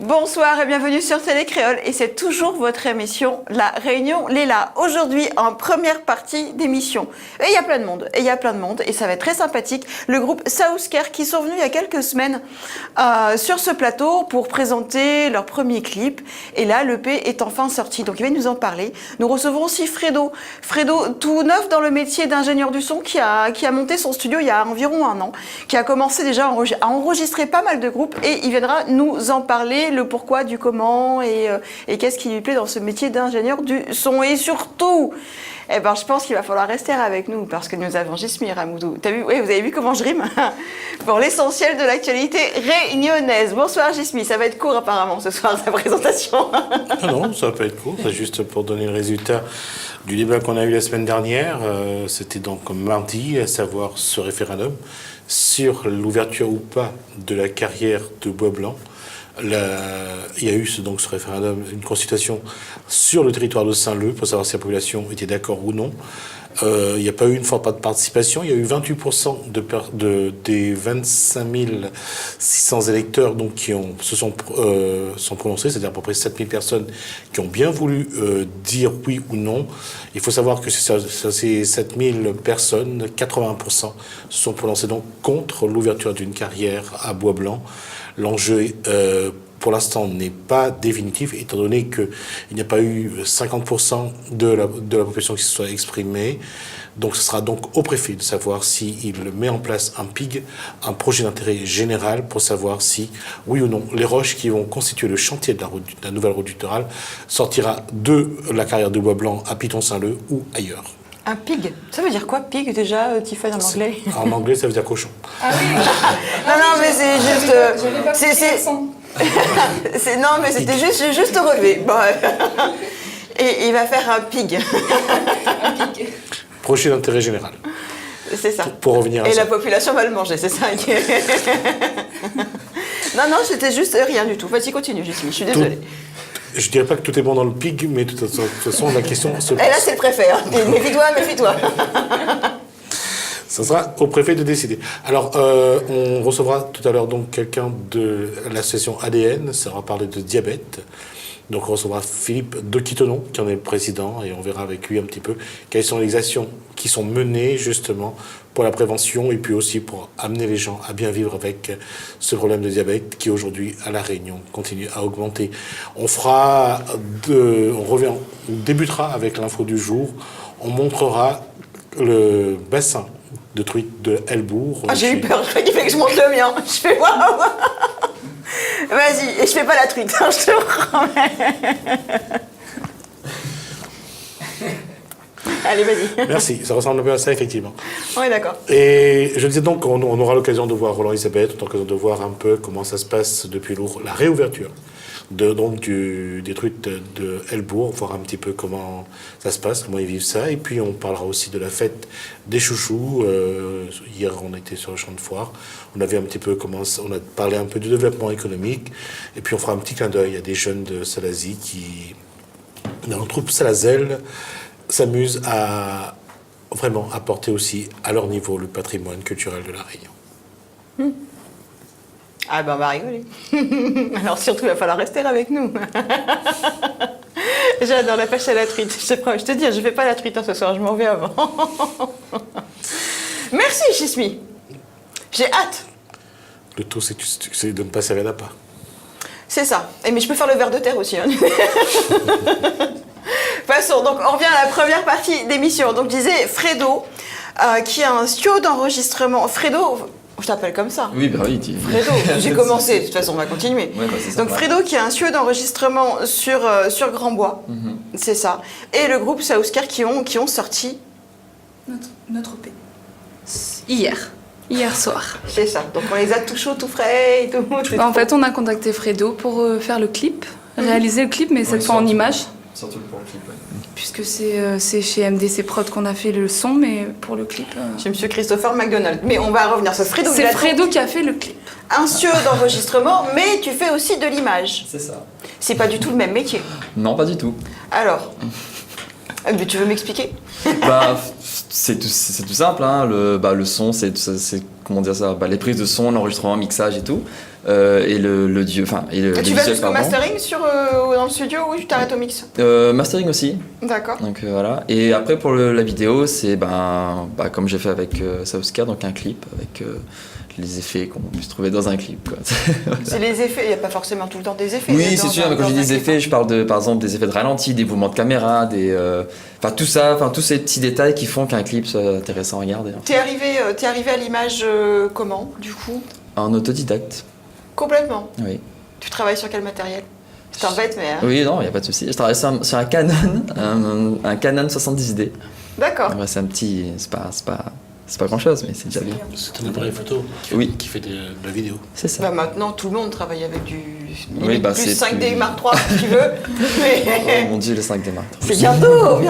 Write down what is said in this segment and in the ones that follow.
Bonsoir et bienvenue sur Télé Créole et c'est toujours votre émission La Réunion Léla. Aujourd'hui en première partie d'émission. Et il y a plein de monde et ça va être très sympathique. Le groupe Saousker qui sont venus il y a quelques semaines sur ce plateau pour présenter leur premier clip. Et là l'EP est enfin sorti, donc il va nous en parler. Nous recevons aussi Fredo, tout neuf dans le métier d'ingénieur du son qui a monté son studio il y a environ un an, qui a commencé déjà à enregistrer pas mal de groupes et il viendra nous en parler. Le pourquoi, du comment et qu'est-ce qui lui plaît dans ce métier d'ingénieur du son. Et surtout, je pense qu'il va falloir rester avec nous parce que nous avons Jismi Ramoudou. T'as vu, oui, vous avez vu comment je rime pour l'essentiel de l'actualité réunionnaise. Bonsoir Jismi, ça va être court apparemment ce soir sa présentation. Non, ça va pas être court, c'est juste pour donner le résultat du débat qu'on a eu la semaine dernière. C'était donc mardi, à savoir ce référendum sur l'ouverture ou pas de la carrière de Bois-Blanc. Il y a eu donc ce référendum, une consultation sur le territoire de Saint-Leu pour savoir si la population était d'accord ou non. Il n'y a pas eu une forte participation. Il y a eu 28% des 25 600 électeurs donc, qui sont prononcés, c'est-à-dire à peu près 7 000 personnes qui ont bien voulu dire oui ou non. Il faut savoir que sur ces 7 000 personnes, 80% se sont prononcés donc contre l'ouverture d'une carrière à Bois-Blanc. L'enjeu, pour l'instant, n'est pas définitif, étant donné qu'il n'y a pas eu 50% de la population qui se soit exprimée. Donc, ce sera donc au préfet de savoir s'il met en place un PIG, un projet d'intérêt général, pour savoir si, oui ou non, les roches qui vont constituer le chantier de la nouvelle route littorale sortira de la carrière de Bois-Blanc à Piton-Saint-Leu ou ailleurs. Un pig? Ça veut dire quoi, pig, déjà, Tiffany, en anglais? En anglais, ça veut dire cochon. Ah oui. Non, mais c'est juste... Non, mais c'était juste relevé. Bon, et il va faire un pig. Un pig. Projet d'intérêt général. C'est ça. Pour revenir à ça. Et la population va le manger, c'est ça. Non, c'était juste rien du tout. Vas-y, continue, je suis désolée. Je dirais pas que tout est bon dans le pig, mais de toute façon, la question se pose. Et là, c'est le préfet. Hein. Méfie-toi. Ça sera au préfet de décider. Alors, on recevra tout à l'heure donc quelqu'un de l'association ADN. Ça va parler de diabète. Donc, on recevra Philippe Doquitonon, qui en est le président, et on verra avec lui un petit peu quelles sont les actions qui sont menées justement pour la prévention et puis aussi pour amener les gens à bien vivre avec ce problème de diabète qui aujourd'hui à La Réunion continue à augmenter. On débutera avec l'info du jour. On montrera le bassin de truites de Helbourg. Ah, j'ai eu peur, je croyais qu'il fallait que je monte le mien. Je fais waouh. Vas-y, et je fais pas la truite, hein, je te promets. Allez, vas-y. Merci, ça ressemble un peu à ça, effectivement. Oui, d'accord. Et je disais donc qu'on aura l'occasion de voir Roland Elisabeth, on aura l'occasion de voir un peu comment ça se passe depuis la réouverture des trucs de Helbourg, voir un petit peu comment ça se passe, comment ils vivent ça. Et puis on parlera aussi de la fête des chouchous. Hier, on était sur le champ de foire. On a vu un petit peu on a parlé un peu du développement économique. Et puis on fera un petit clin d'œil à des jeunes de Salazie qui, dans le troupe Salazel, s'amusent à vraiment apporter aussi à leur niveau le patrimoine culturel de La Réunion. Ah ben on va rigoler. Alors surtout, il va falloir rester avec nous. J'adore la pêche à la truite. Je te dis, je fais pas la truite ce soir, je m'en vais avant. Merci, Chismi. J'ai hâte. Le tout, c'est de ne pas servir d'appât. C'est ça. Mais je peux faire le ver de terre aussi. Hein. Passons, donc on revient à la première partie d'émission. Donc je disais Fredo, qui a un studio d'enregistrement. Fredo, je t'appelle comme ça. Oui, bah oui. Fredo, j'ai commencé, de toute façon on va continuer. Ouais, bah, donc Fredo qui a un studio d'enregistrement sur Grand-Bois, c'est ça. Et le groupe Saousker qui ont sorti... Notre EP. Hier soir. C'est ça, donc on les a tout chauds, tout frais et tout. En fait, on a contacté Fredo pour faire le clip, réaliser le clip, mais cette fois en images. Surtout pour le clip, ouais. Puisque c'est chez MDC Prod qu'on a fait le son, mais pour le clip... Chez Monsieur Christopher McDonald. Mais on va revenir sur Fredo. C'est Fredo qui a fait le clip. Un studio d'enregistrement, mais tu fais aussi de l'image. C'est ça. C'est pas du tout le même métier. Non, pas du tout. Alors, tu veux m'expliquer? Bah, c'est tout simple, hein. Le son, c'est comment dire ça, les prises de son, l'enregistrement, mixage et tout, et Et tu vas jusqu'au mastering dans le studio ou tu t'arrêtes au mix? Mastering aussi. D'accord. Donc voilà. Et après pour la vidéo, c'est comme j'ai fait avec Saousker, donc un clip avec les effets qu'on puisse trouver dans un clip, quoi. C'est les effets, il n'y a pas forcément tout le temps des effets. Oui, c'est sûr, mais quand je dis des effets, je parle par exemple des effets de ralenti, des mouvements de caméra, tout ça, tous ces petits détails qui font qu'un clip soit intéressant à regarder. T'es arrivé à l'image comment, du coup? En autodidacte. Complètement. Oui. Tu travailles sur quel matériel? Je t'embête, mais... Oui, non, il n'y a pas de souci. Je travaille sur un Canon, un Canon 70D. D'accord. Ouais, c'est un petit... C'est pas grand-chose, mais c'est déjà bien. C'est un appareil photo qui fait de la vidéo. C'est ça. Bah maintenant, tout le monde travaille avec du Oui, plus 5D Mark III, si tu veux. Mais... Oh mon Dieu, le 5D Mark III. C'est bientôt.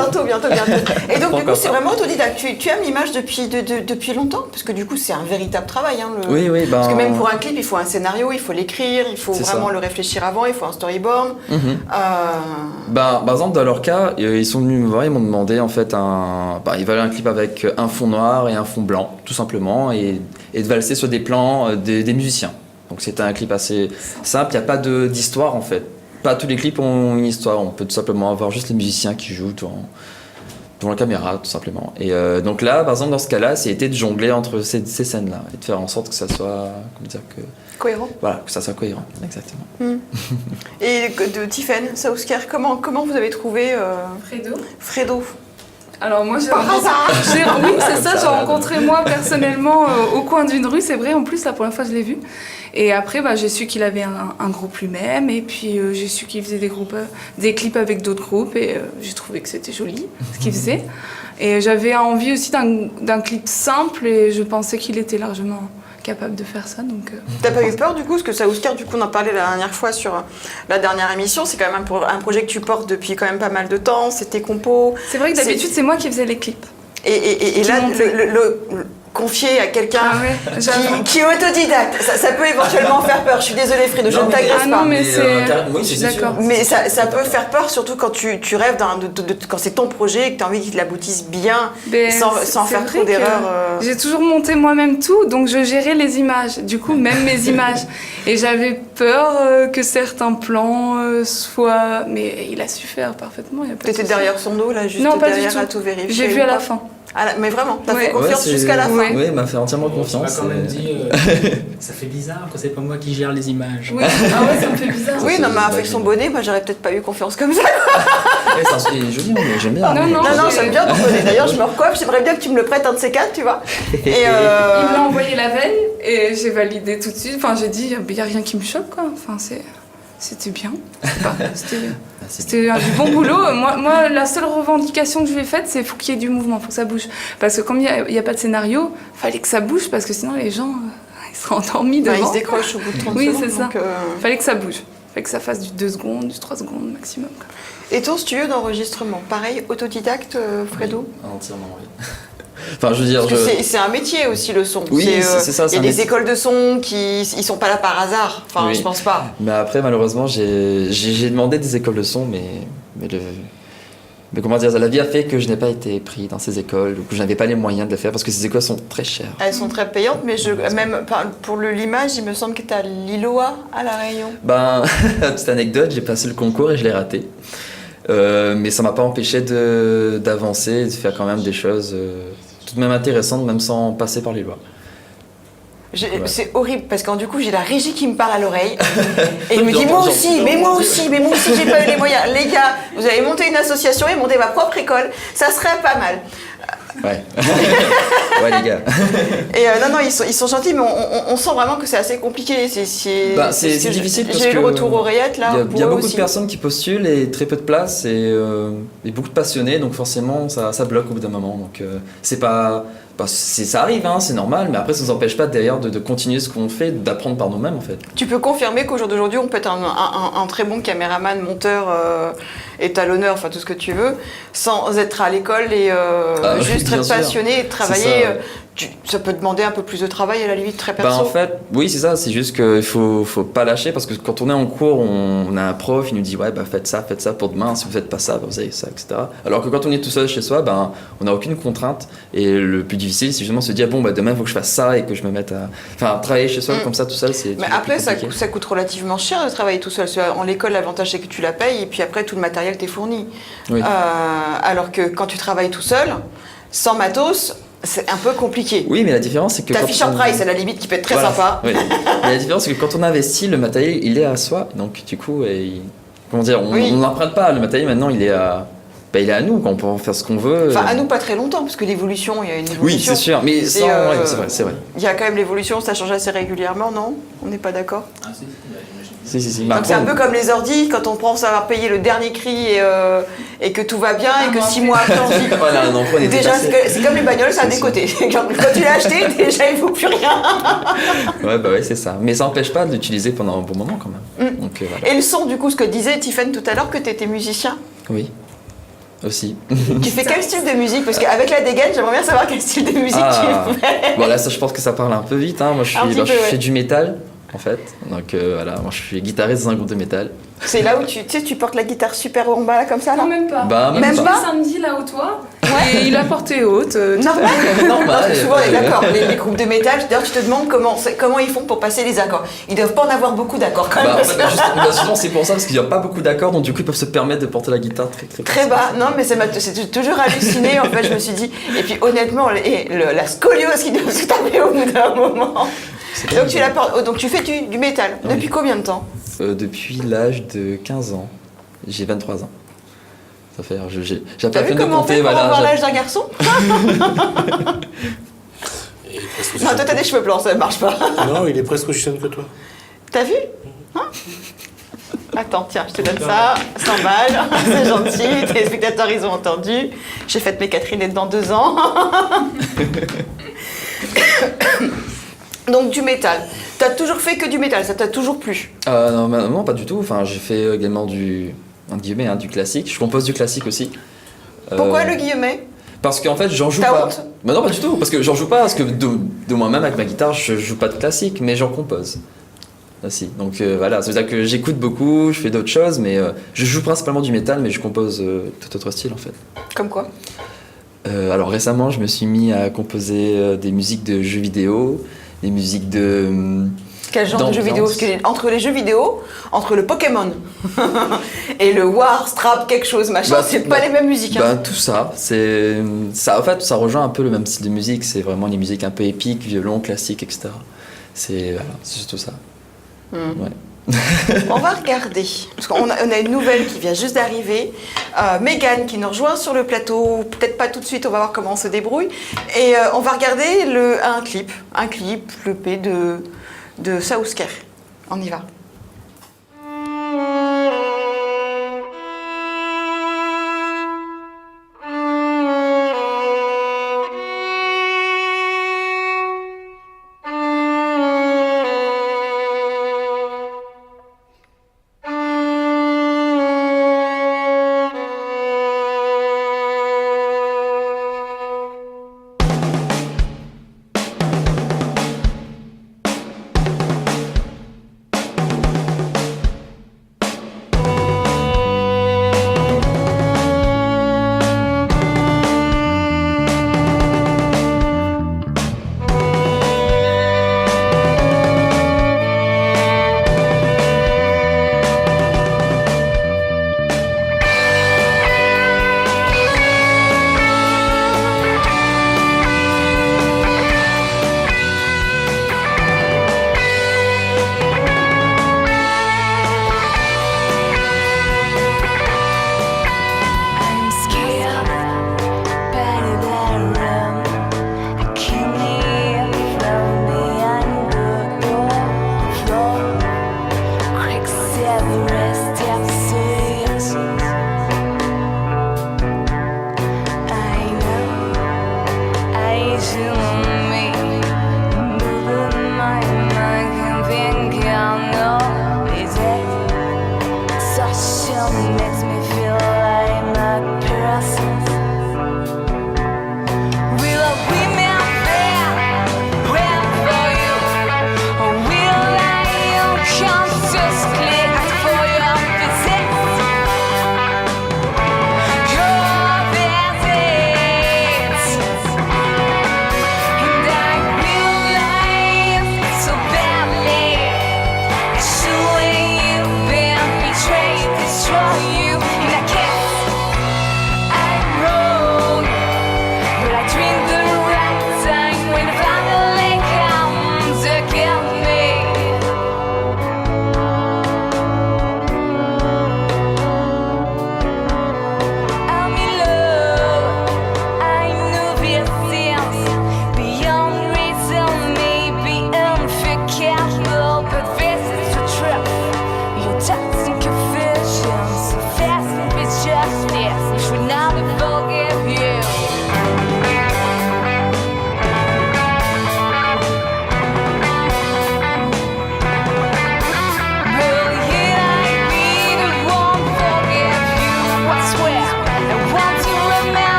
Et donc, du coup, c'est pas. vraiment autodidacte. Tu aimes l'image depuis longtemps? Parce que du coup, c'est un véritable travail. Hein, Oui. Parce que même pour un clip, il faut un scénario, il faut l'écrire, il faut vraiment le réfléchir avant, il faut un storyboard. Par exemple, dans leur cas, ils sont venus me voir, ils m'ont demandé en fait ils veulent un clip avec un fond noir et un fond blanc, tout simplement, et de valser sur des plans des musiciens. Donc c'était un clip assez simple, il n'y a pas d'histoire en fait. Pas tous les clips ont une histoire, on peut tout simplement avoir juste les musiciens qui jouent devant la caméra, tout simplement. Et donc là, par exemple, dans ce cas-là, c'était de jongler entre ces scènes-là et de faire en sorte que ça soit, cohérent. Voilà, que ça soit cohérent, exactement. Et de Tiffen, Saousker, comment vous avez trouvé Fredo? Alors moi, Par hasard. Oui, c'est ça, j'ai rencontré moi personnellement au coin d'une rue, c'est vrai, en plus la première fois je l'ai vu. Et après, j'ai su qu'il avait un groupe lui-même, et puis j'ai su qu'il faisait des clips avec d'autres groupes, et j'ai trouvé que c'était joli ce qu'il faisait. Et j'avais envie aussi d'un clip simple, et je pensais qu'il était largement capable de faire ça. Donc, T'as pas eu peur du coup? Parce que Saousker, du coup, on en parlait la dernière fois sur la dernière émission, c'est quand même un projet que tu portes depuis quand même pas mal de temps, c'est tes compos. c'est vrai que d'habitude, c'est moi qui faisais les clips. Et là, le confier à quelqu'un qui est autodicte, ça peut éventuellement faire peur. Je suis désolée, Fredo, je ne t'agresse pas. Mais oui, c'est d'accord. Mais ça peut faire peur, surtout quand tu rêves quand c'est ton projet et que tu as envie qu'il aboutisse bien, sans faire trop d'erreurs. J'ai toujours monté moi-même tout, donc je gérais les images, du coup, même mes images. Et j'avais peur que certains plans soient... Mais il a su faire parfaitement. T'étais derrière son dos, là, juste non, pas derrière du tout. à tout vérifier? J'ai vu à la fin. Mais vraiment, t'as fait confiance jusqu'à la fin? Oui, il m'a fait entièrement confiance. Tu m'as quand même dit, ça fait bizarre que c'est pas moi qui gère les images. Oui, ça me fait bizarre. Oui, non, mais avec son bonnet, moi j'aurais peut-être pas eu confiance comme ça. C'est joli, j'aime bien. Non, j'aime bien ton bonnet. D'ailleurs, je me recoiffe, j'aimerais bien que tu me le prêtes un de ces quatre, tu vois. Et il me l'a envoyé la veille et j'ai validé tout de suite. Enfin, j'ai dit, il n'y a rien qui me choque, quoi. Enfin, c'était bien. C'était du bon boulot. Moi, la seule revendication que je lui ai faite, c'est qu'il faut qu'il y ait du mouvement, il faut que ça bouge. Parce que comme il n'y a pas de scénario, il fallait que ça bouge parce que sinon les gens ils seraient endormis devant. Ils se décrochent au bout de 30 secondes. Oui, c'est ça. Il fallait que ça bouge. Il fallait que ça fasse du 2 secondes, du 3 secondes maximum. Quoi. Et ton studio d'enregistrement, pareil, autodidacte, Fredo? Oui, entièrement, oui. Enfin, je veux dire, c'est un métier aussi, le son. Oui, c'est ça. Il y a des écoles de son ils sont pas là par hasard. Enfin, je pense pas. Mais après, malheureusement, j'ai demandé des écoles de son, mais comment dire, la vie a fait que je n'ai pas été pris dans ces écoles, ou que je n'avais pas les moyens de le faire, parce que ces écoles sont très chères. Elles sont très payantes, mais même pour l'image, il me semble que tu as l'ILOA à La Réunion. Petite anecdote, j'ai passé le concours et je l'ai raté. Mais ça m'a pas empêché d'avancer, de faire quand même des choses tout de même intéressantes, même sans passer par les lois. C'est horrible parce que du coup j'ai la régie qui me parle à l'oreille et il me dit moi aussi j'ai pas eu les moyens. Les gars, vous avez monté une association et monté ma propre école, ça serait pas mal. Ouais. Ouais, les gars. Et non, ils sont gentils, mais on sent vraiment que c'est assez compliqué. C'est difficile parce que j'ai eu le retour oreillette là. Il y a beaucoup de personnes qui postulent et très peu de place et beaucoup de passionnés, donc forcément ça bloque au bout d'un moment. Donc ça arrive, hein, c'est normal, mais après ça ne nous empêche pas d'ailleurs de continuer ce qu'on fait, d'apprendre par nous-mêmes en fait. Tu peux confirmer qu'au jour d'aujourd'hui, on peut être un très bon caméraman, monteur étalonneur, enfin tout ce que tu veux, sans être à l'école et juste bien être sûr. passionné et C'est travailler. ça. Ça peut demander un peu plus de travail à la limite, très perso. En fait, oui, c'est ça. C'est juste qu'il faut pas lâcher parce que quand on est en cours, on a un prof, il nous dit ouais, bah faites ça pour demain. Si vous faites pas ça, bah, vous avez ça, etc. Alors que quand on est tout seul chez soi, on n'a aucune contrainte. Et le plus difficile, c'est justement se dire bon, bah demain, il faut que je fasse ça et que je me mette à. Enfin, travailler chez soi comme ça, tout seul, c'est. Mais toujours après, plus compliqué. ça coûte relativement cher de travailler tout seul. En l'école, l'avantage, c'est que tu la payes et puis après, tout le matériel t'est fourni. Oui. Alors que quand tu travailles tout seul, sans matos, c'est un peu compliqué. Oui, mais la différence, c'est que. T'as Fisher Price à la limite qui peut être très Voilà. sympa. Oui. Mais la différence, c'est que quand on investit, le matériel, il est à soi. Donc, du coup, comment dire, on n'emprunte pas. Le matériel, maintenant, il est à nous. On peut en faire ce qu'on veut. Enfin, à nous, pas très longtemps, parce que l'évolution, il y a une évolution. Oui, c'est sûr. Mais Et, ça, ouais, c'est vrai. Il y a quand même l'évolution, ça change assez régulièrement, non? On n'est pas d'accord? Ah, si, j'imagine. Si. Donc c'est un peu comme les ordis, quand on pense avoir payé le dernier cri et que tout va bien et que 6 mois après on se dit... Voilà, non, on est Déjà, dépassé. c'est comme les bagnoles, ça a des côtés. Quand tu l'as acheté, déjà il ne vaut plus rien. Ouais, c'est ça. Mais ça n'empêche pas de l'utiliser pendant un bon moment quand même. Donc, voilà. Et le son, du coup, ce que disait Tiffen tout à l'heure, que tu étais musicien. Oui, aussi. Tu fais quel style de musique? Parce qu'avec la dégaine, j'aimerais bien savoir quel style de musique tu fais. Bon, là, ça, je pense que ça parle un peu vite. Hein. Moi, je fais du métal, en fait. Donc, voilà, moi, je suis guitariste dans un groupe de métal. C'est là où tu portes la guitare super en bas, là, comme ça, là? Non, même pas. Même pas. Samedi, là, au toit. Et il a porté haute. Normal. Normal. Parce que souvent, on est d'accord. Les groupes de métal, d'ailleurs, tu te demandes comment ils font pour passer les accords. Ils doivent pas en avoir beaucoup d'accords quand même. En fait, justement, c'est pour ça, parce qu'il n'y a pas beaucoup d'accords, donc du coup, ils peuvent se permettre de porter la guitare très bas. Non, mais c'est toujours halluciné. En fait, je me suis dit. Et puis, honnêtement, la scoliose qui doit se taper au bout d'un moment. Donc, tu fais du métal. Oui. Depuis combien de temps? Depuis l'âge de 15 ans. J'ai 23 ans. Ça fait. J'ai T'as pas vu peine de comment on fait compter. pour avoir l'âge d'un garçon? Il est presque aussi Non, toi, jeune t'as des cheveux blancs, ça ne marche pas. Non, il est presque aussi jeune que toi. T'as vu? Hein? Attends, tiens, je te donne ça, 100 balles, c'est gentil, tes spectateurs, ils ont entendu. J'ai fait mes Catherine dans 2 ans. Donc, du métal. T'as toujours fait que du métal, ça t'a toujours plu? Non, pas du tout. Enfin, j'ai fait également du classique. Je compose du classique aussi. Pourquoi le guillemet? Parce qu'en fait, j'en joue T'as pas. honte? Non, pas du tout. Parce que j'en joue pas. Parce que de moi-même, avec ma guitare, je joue pas de classique, mais j'en compose. Aussi. Donc voilà, c'est-à-dire que j'écoute beaucoup, je fais d'autres choses, mais je joue principalement du métal, mais je compose tout autre style en fait. Comme quoi? Alors récemment, je me suis mis à composer des musiques de jeux vidéo, des musiques de... Quel genre de jeux vidéo? Parce que entre les jeux vidéo, entre le Pokémon et le War, Strap, quelque chose, machin, c'est pas les mêmes musiques. Hein. Tout ça, en fait, ça rejoint un peu le même style de musique, c'est vraiment les musiques un peu épiques, violon, classique, etc. C'est surtout ça. Ouais. On va regarder, parce qu'on a une nouvelle qui vient juste d'arriver. Mégane qui nous rejoint sur le plateau, peut-être pas tout de suite, on va voir comment on se débrouille. Et on va regarder un clip, le P de Saousker. On y va.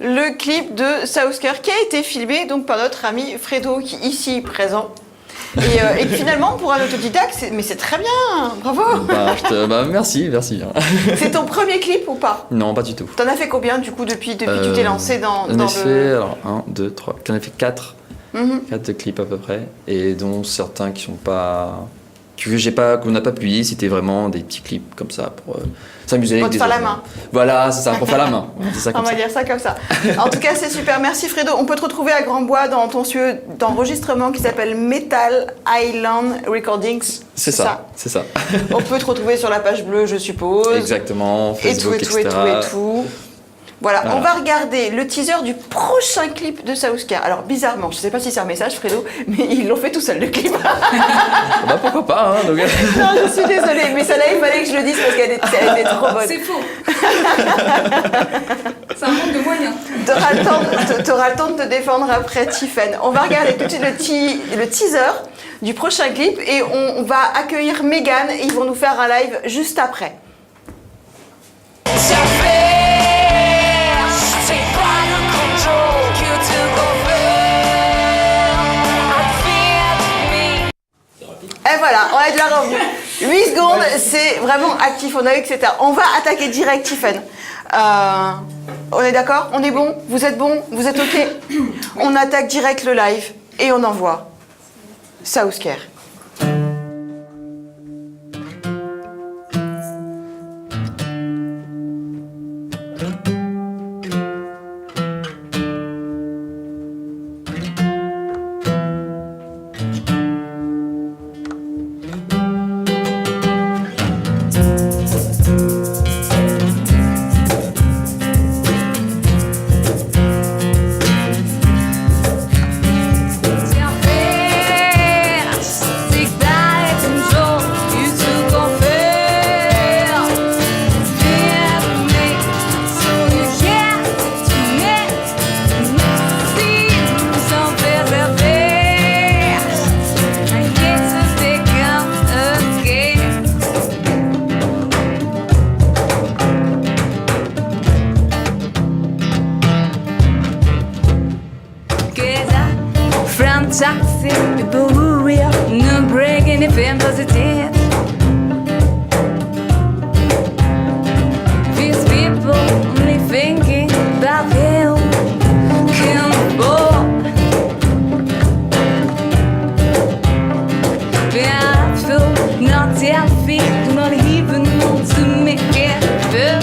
Le clip de Saousker qui a été filmé donc par notre ami Fredo qui est ici présent. Et finalement, pour un autodidacte, c'est très bien, bravo. Merci. C'est ton premier clip ou pas? Non, pas du tout. T'en as fait combien du coup depuis que tu t'es lancé dans J'en ai fait, le... alors, 1, 2, 3, j'en ai fait 4. 4 clips à peu près, et dont certains qui sont pas... qu'on n'a pas publié, c'était vraiment des petits clips comme ça pour s'amuser Pour avec te faire la main. Voilà, c'est ça, pour faire la main. C'est ça, On comme va ça. dire ça comme ça. En tout cas, c'est super. Merci Fredo. On peut te retrouver à Grandbois dans ton studio d'enregistrement qui s'appelle Metal Island Recordings. C'est ça. On peut te retrouver sur la page bleue, je suppose. Exactement, Facebook, et tout. Voilà, on va regarder le teaser du prochain clip de Saousker. Alors, bizarrement, je ne sais pas si c'est un message, Fredo, mais ils l'ont fait tout seul, le clip. Pourquoi pas, hein, donc... Non, je suis désolée, mais celle-là, il fallait que je le dise parce qu'elle était trop bonne. C'est faux. C'est un manque de moyens. T'auras le temps de te défendre après, Tiffen. On va regarder tout de suite le teaser du prochain clip et on va accueillir Megan et ils vont nous faire un live juste après. Et voilà, on est déjà revenu. 8 secondes, c'est vraiment actif. On a vu que c'était... On va attaquer direct, Tiffen. On est d'accord? On est bon? Vous êtes bon? Vous êtes OK? On attaque direct le live et on envoie Saousker. Toxic people who real, no breaking if I'm positive. These people only thinking about them. Can't fall. I feel not healthy, not even want to make it feel.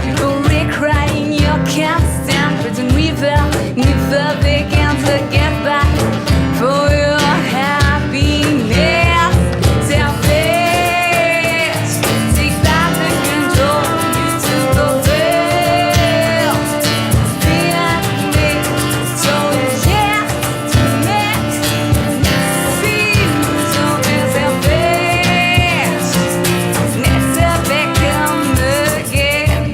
People really crying, you can't stand for the river, never begin to get back for your happiness. Selfish, take back the control, you took the wheel. Feeling me, so yes to make feel so selfish. Never become again.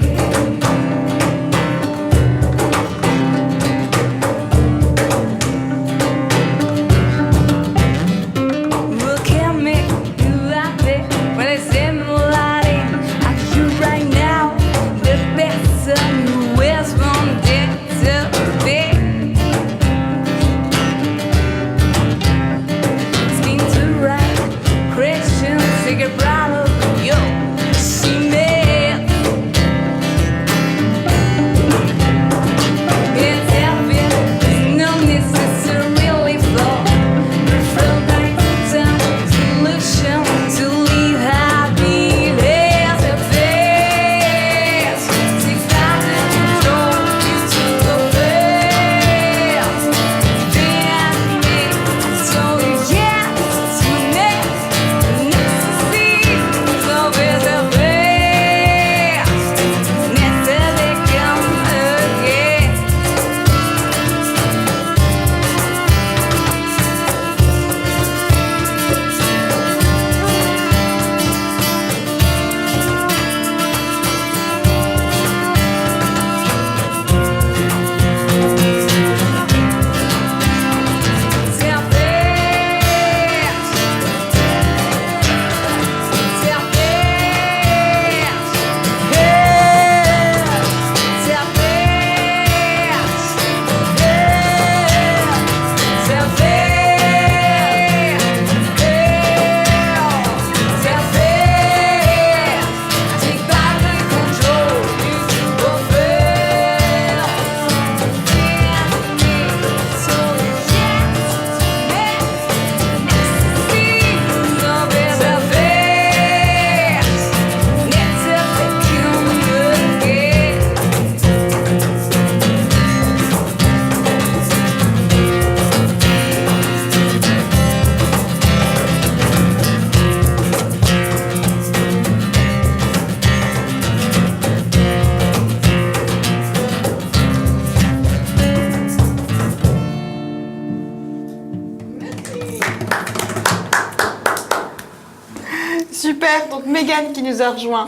super. Donc Mégane qui nous a rejoint,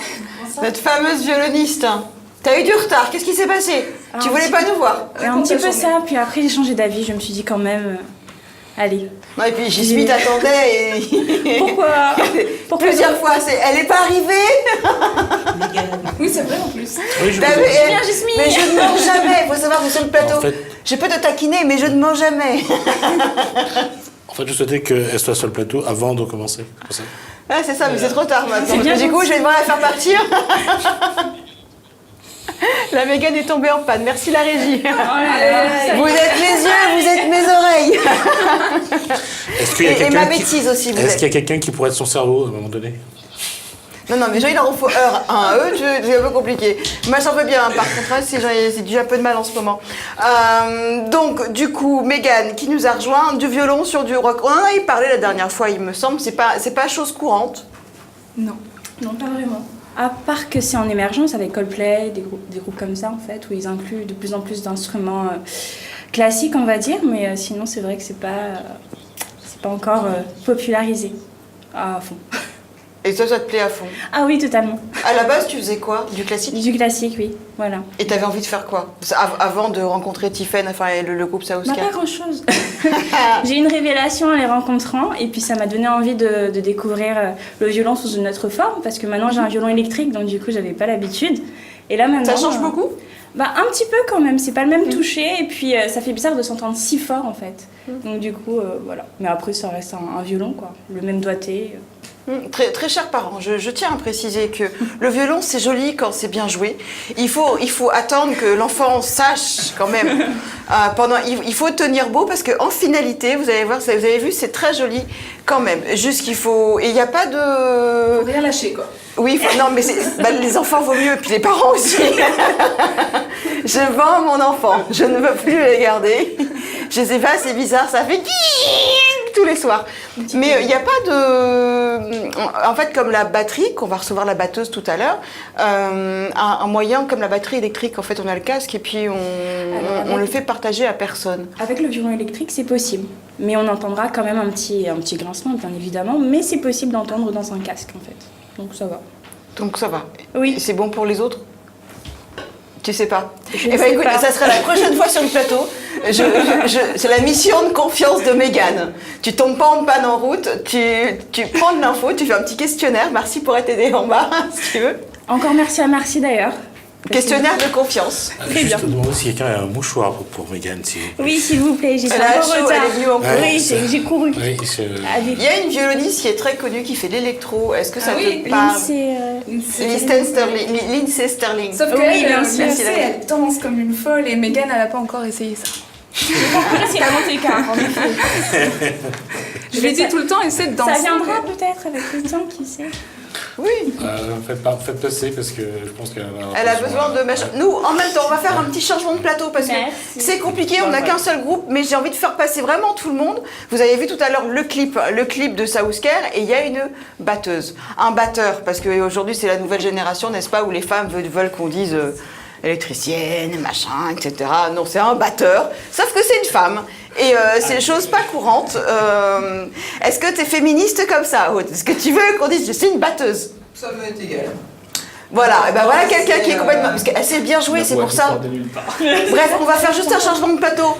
notre fameuse violoniste. T'as eu du retard, qu'est-ce qui s'est passé? Tu voulais pas nous voir? Un petit peu ça, puis après j'ai changé d'avis, je me suis dit quand même, allez. Non, et puis Gismi t'attendait et... Pourquoi Plusieurs fois, elle est pas arrivée. Oui, c'est vrai en plus. Oui, je T'as vous vu, ai- mais je ne mens jamais, faut savoir que sur le plateau. En fait- Je peux te taquiner, mais je ne mens jamais. En fait, je souhaitais qu'elle soit sur le plateau avant de commencer. C'est pour ça. Ah, c'est ça, mais c'est trop tard maintenant. C'est Parce bien que du coup, gentil. je vais devoir la faire partir. La Mégane est tombée en panne. Merci la régie. Vous êtes mes yeux, vous êtes mes oreilles. Est-ce qu'il y a Et quelqu'un ma qui- bêtise aussi, vous Est-ce êtes. qu'il y a quelqu'un qui pourrait être son cerveau à un moment donné? Non, mais genre, il en faut un E, c'est un peu compliqué. Moi, j'en veux bien, hein, par contre, hein, j'ai déjà un peu de mal en ce moment. Donc, du coup, Mégane qui nous a rejoint, du violon sur du rock. On en avait parlé la dernière fois, il me semble, c'est pas chose courante. Non. Non, pas vraiment. À part que c'est en émergence avec Coldplay, des groupes comme ça en fait, où ils incluent de plus en plus d'instruments classiques, on va dire, mais sinon c'est vrai que c'est pas encore popularisé à fond. Et ça te plaît à fond. Ah oui, totalement. À la base, tu faisais quoi? Du classique? Du classique, oui, voilà. Et t'avais envie de faire quoi? Avant de rencontrer Tiffen, enfin, et le groupe Bah, Saouska? pas grand-chose. J'ai eu une révélation en les rencontrant et puis ça m'a donné envie de découvrir le violon sous une autre forme parce que maintenant j'ai un violon électrique donc du coup j'avais pas l'habitude. Et là maintenant... Ça change beaucoup? Bah un petit peu quand même, c'est pas le même toucher et puis ça fait bizarre de s'entendre si fort en fait. Donc du coup voilà. Mais après ça reste un violon quoi, le même doigté. Très, très chers parents, je tiens à préciser que le violon c'est joli quand c'est bien joué. Il faut attendre que l'enfant sache quand même. Il faut tenir beau parce qu'en finalité, vous allez voir, vous avez vu, c'est très joli quand même. Juste qu'il faut... Et il n'y a pas de... Faut rien lâcher quoi. Oui, non, mais les enfants vaut mieux, puis les parents aussi. Je vends mon enfant, je ne veux plus les garder. Je sais pas, c'est bizarre, ça fait tous les soirs. Mais il n'y a pas de... En fait, comme la batterie, qu'on va recevoir la batteuse tout à l'heure, un moyen comme la batterie électrique, en fait, on a le casque et puis on le fait partager à personne. Avec le violon électrique c'est possible, mais on entendra quand même un petit grincement bien évidemment, mais c'est possible d'entendre dans un casque en fait. Donc ça va. Donc ça va. Oui. Et c'est bon pour les autres? Tu sais pas. Je Eh ne ben sais écoute, pas. ça sera la prochaine fois sur le plateau. C'est la mission de confiance de Mégane. Tu tombes pas en panne en route, tu prends de l'info, tu fais un petit questionnaire. Merci pour t'aider en bas, si tu veux. Encore merci à Marcy d'ailleurs. Questionnaire de confiance. Très bien. Juste demander si quelqu'un a un mouchoir pour Mégane. Si... Oui s'il vous plaît, j'étais Elle a un peu chaud, en retard. elle est venue en courant. Oui, j'ai couru. Oui, Il y a une violoniste qui est très connue qui fait de l'électro. Est-ce que ça oui, te parle? Lindsay, Lindsay Sterling. Sauf que Oui, bien elle, sûr. elle danse comme une folle et Mégane elle a pas encore essayé ça. c'est la montée car en effet. Je lui dis tout le temps essaie de danser. Ça viendra peut-être avec le temps, qui sait. Oui. faites passer parce que je pense qu'elle Elle a besoin de machin. Nous, en même temps, on va faire un petit changement de plateau parce que Merci. c'est compliqué, on n'a qu'un seul groupe, mais j'ai envie de faire passer vraiment tout le monde. Vous avez vu tout à l'heure le clip de Saousker et il y a une batteuse, un batteur, parce qu'aujourd'hui c'est la nouvelle génération, n'est-ce pas, où les femmes veulent qu'on dise électricienne, machin, etc. Non, c'est un batteur, sauf que c'est une femme. Et c'est des choses pas courantes. Est-ce que tu es féministe comme ça, Aude? Est-ce que tu veux qu'on dise je suis une batteuse? Ça m'est égal. Voilà, et ben voilà quelqu'un qui est complètement... Parce qu'elle sait bien jouer, c'est pour ça. Bref, on va faire juste un changement de plateau.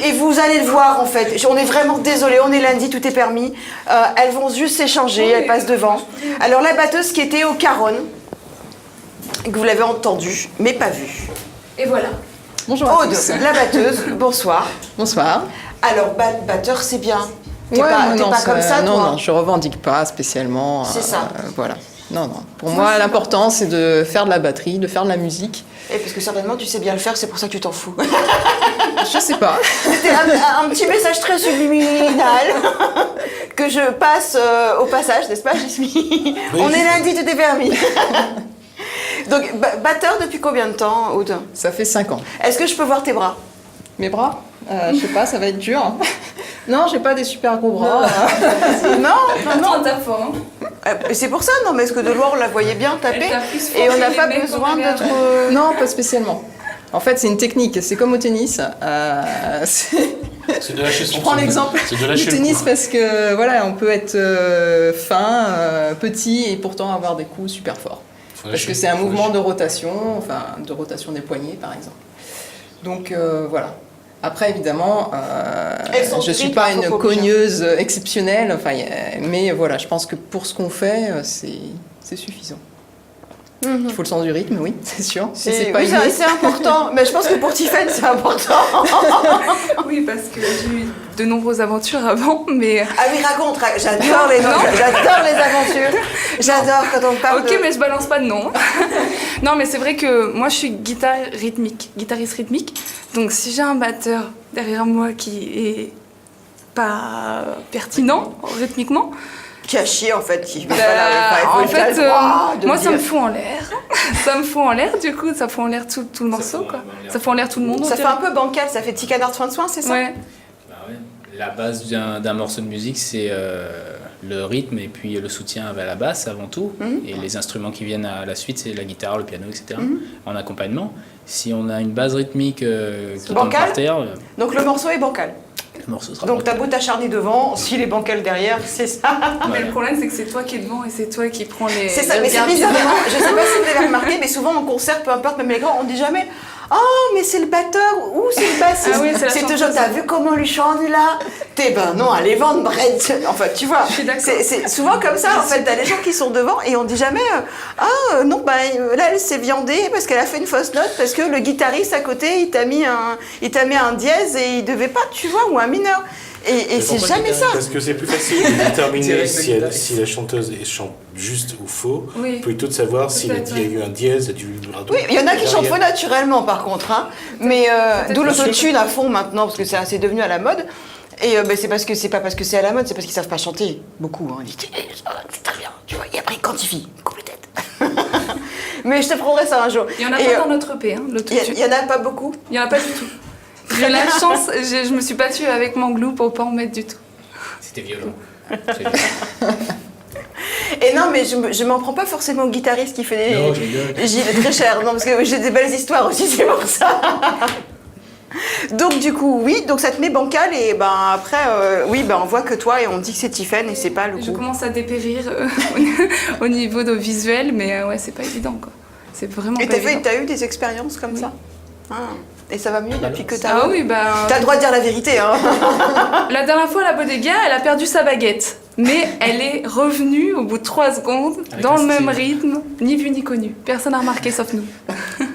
Et vous allez le voir, en fait. On est vraiment désolé, on est lundi, tout est permis. Elles vont juste s'échanger, elles passent devant. Alors la batteuse qui était au Caronne, que vous l'avez entendue, mais pas vue. Et voilà. Bonjour à Aude, tous. la batteuse, bonsoir. Bonsoir. Alors, batteur, c'est bien. T'es Ouais, pas, moi, t'es non, pas c'est- comme ça, non, toi? non, je revendique pas spécialement. C'est ça. Voilà. Non, non. Pour moi, l'important, c'est de faire de la batterie, de faire de la musique. Et parce que certainement, tu sais bien le faire, c'est pour ça que tu t'en fous. Je sais pas. C'était un petit message très subliminal que je passe au passage, n'est-ce pas, Gismi? On est lundi, tout est permis. Donc, batteur depuis combien de temps, Aude? Ça fait 5 ans. Est-ce que je peux voir tes bras? Mes bras, je sais pas, ça va être dur. Non, j'ai pas des super gros bras. Non, Non, t'as fort. c'est pour ça, non, mais est-ce que de loin, on la voyait bien taper? Elle t'a plus Et on n'a forcé pas les mecs besoin qu'on d'être... regarde. Non, pas spécialement. En fait, c'est une technique. C'est comme au tennis. C'est de lâcher son Je prends sang. l'exemple C'est de du lâcher le tennis coup. parce que voilà, on peut être fin, petit et pourtant avoir des coups super forts. Faut Parce lâcher, que c'est un faut mouvement lâcher. de rotation, enfin de rotation des poignets par exemple. Donc voilà. Après évidemment, Elles sont je suis rythme, pas faut une pas obliger. cogneuse exceptionnelle, enfin, mais voilà, je pense que pour ce qu'on fait, c'est suffisant. Il faut le sens du rythme, oui, c'est sûr. Si c'est pas oui, inné. c'est important. Mais je pense que pour Tiffany, c'est important. Oui, parce que j'ai eu de nombreuses aventures avant, mais... Ah oui, raconte. J'adore les aventures. J'adore quand on parle Ok, mais je balance pas de nom. Non, mais c'est vrai que moi, je suis guitariste rythmique. Donc, si j'ai un batteur derrière moi qui est pas pertinent rythmiquement, qui a chié en fait. Qui... bah, il faut en fait, le droit de moi, le ça me dire. fout en l'air. Ça me fout en l'air, du coup, ça fout en l'air tout le morceau, quoi. Ça fout en l'air tout le monde. Ça on fait dirait. un peu bancal, ça fait petit canard de soin, c'est ça? Ouais. Bah ouais. La base d'un morceau de musique, c'est le rythme et puis le soutien à la basse avant tout. Et les instruments qui viennent à la suite, c'est la guitare, le piano, etc. En accompagnement. Si on a une base rythmique qui tombe Bancal par terre, Donc le morceau est bancal. le morceau sera Donc t'as bancal. beau t'acharner devant, s'il est bancal derrière, c'est ça. Mais Voilà. le problème, c'est que c'est toi qui es devant et c'est toi qui prends les. C'est ça, le mais c'est regard du- bizarre. Je sais pas si vous avez remarqué, mais souvent en concert, peu importe, même les grands, on dit jamais oh, mais c'est le batteur ou c'est le bassiste. Ah oui, c'est la c'est chanteuse. toujours, t'as vu comment lui chante là? Ben non, allez vendre Brett. Enfin, tu vois, Je suis d'accord. c'est souvent comme ça. En fait, t'as les gens qui sont devant et on dit jamais non, là elle s'est viandée parce qu'elle a fait une fausse note parce que le guitariste à côté il t'a mis un dièse et il devait pas, tu vois, ou un mineur. Et c'est jamais ça. Parce que c'est plus facile de déterminer Direct si, le guitariste. si la chanteuse chante juste ou faux, Oui. plutôt de savoir s'il Peut-être, y a eu un dièse, du vibrato. Oui, il y en a qui chantent faux derrière. naturellement par contre, hein. Mais d'où Bien sûr. l'autotune à fond maintenant parce que c'est devenu à la mode. Et c'est pas parce que c'est à la mode, c'est parce qu'ils savent pas chanter beaucoup. Hein. Ils disent c'est très bien, tu vois. Et après ils quantifient, coupe les têtes. Mais je te prendrai ça un jour. Il y en a Et, pas dans notre EP, hein, l'autotune. il y en a pas beaucoup. Il y en a pas du tout. J'ai la chance, je me suis battue avec Manglou pour pas en mettre du tout. C'était violent. C'est violent. Et non, mais je m'en prends pas forcément au guitariste qui fait des. Non, je rigole. J'y vais très cher, non, parce que j'ai des belles histoires aussi, c'est pour ça. Donc du coup, oui, donc ça te met bancal et ben après, on voit que toi et on dit que c'est Tiffen et c'est pas le Je coup. commence à dépérir au niveau de visuel, mais ouais, c'est pas évident, quoi. C'est vraiment Et pas évident. t'as eu des expériences comme ça? Ah. Et ça va mieux depuis que t'as. Ah oui, bah... T'as le droit de dire la vérité, hein. La dernière fois, la bodega, elle a perdu sa baguette. Mais elle est revenue au bout de 3 secondes, Avec dans un le même style. rythme, ni vu ni connu. Personne n'a remarqué sauf nous.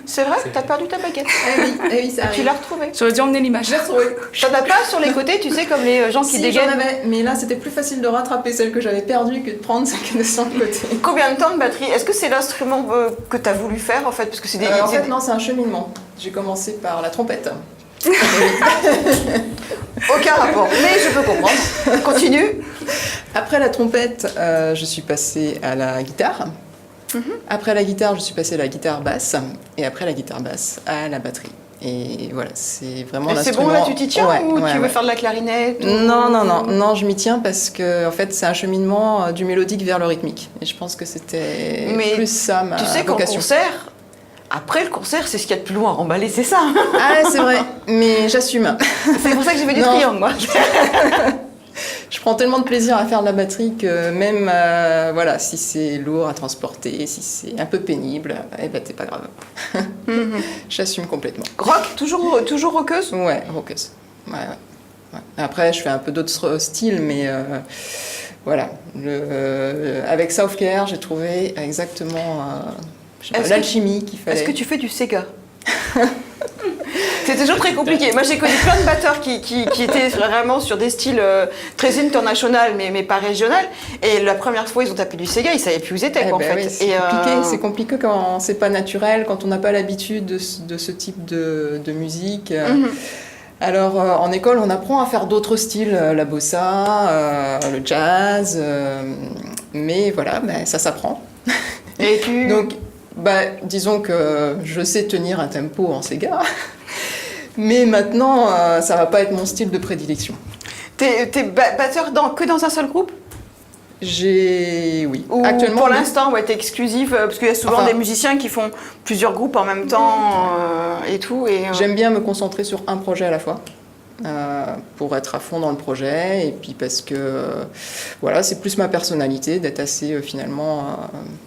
C'est vrai, t'as perdu ta baguette. Oui, ça Tu arrive. l'as retrouvée. J'aurais dû emmener l'image. Je l'ai retrouvée. T'en as pas sur les côtés, tu sais, comme les gens qui Si, j'en dégainent. avais, mais là c'était plus facile de rattraper celle que j'avais perdue que de prendre celle qui était sur le côté. Combien de temps de batterie? Est-ce que c'est l'instrument que t'as voulu faire en fait? Parce que c'est des. En c'est fait, des- non, c'est un cheminement. J'ai commencé par la trompette. Aucun rapport, mais je peux comprendre. Continue. Après la trompette, je suis passée à la guitare. Après la guitare, je suis passée à la guitare basse. Et après la guitare basse, à la batterie. Et voilà, c'est vraiment Et c'est l'instrument. bon là, tu t'y tiens Ouais, ou ouais, tu veux ouais. faire de la clarinette ou- Non, je m'y tiens parce que en fait, c'est un cheminement du mélodique vers le rythmique. Et je pense que c'était Mais plus ça ma Tu sais qu'en vocation. concert, après le concert, c'est ce qu'il y a de plus loin à remballer, c'est ça. Ah, c'est vrai, mais j'assume. C'est pour ça que j'ai fait du Non. triangle, moi. Je prends tellement de plaisir à faire de la batterie que même voilà, si c'est lourd à transporter, si c'est un peu pénible, eh ben c'est pas grave. J'assume complètement. Rock, toujours rockeuse. Ouais, rockeuse. Ouais. Après, je fais un peu d'autres styles, mais voilà. Avec South Care, j'ai trouvé exactement je sais pas, Est-ce que- l'alchimie qu'il fallait. Est-ce que tu fais du Sega? C'est toujours très compliqué. Moi, j'ai connu plein de batteurs qui étaient vraiment sur des styles très international, mais pas régional. Et la première fois, ils ont tapé du Sega, ils savaient plus où ils étaient, Eh quoi, ben en fait. oui, c'est Et, compliqué. C'est compliqué quand c'est pas naturel, quand on n'a pas l'habitude de ce type de musique. Alors, en école, on apprend à faire d'autres styles, la bossa, le jazz, mais voilà, ben, ça s'apprend. Et tu... Donc, disons que je sais tenir un tempo en Sega, mais maintenant, ça va pas être mon style de prédilection. T'es batteur que dans un seul groupe? Oui. Ou Actuellement, pour oui. l'instant, ouais, t'es exclusive, parce qu'il y a souvent Enfin- des musiciens qui font plusieurs groupes en même temps et tout. Et, J'aime bien me concentrer sur un projet à la fois. pour être à fond dans le projet, et puis parce que voilà, c'est plus ma personnalité d'être assez finalement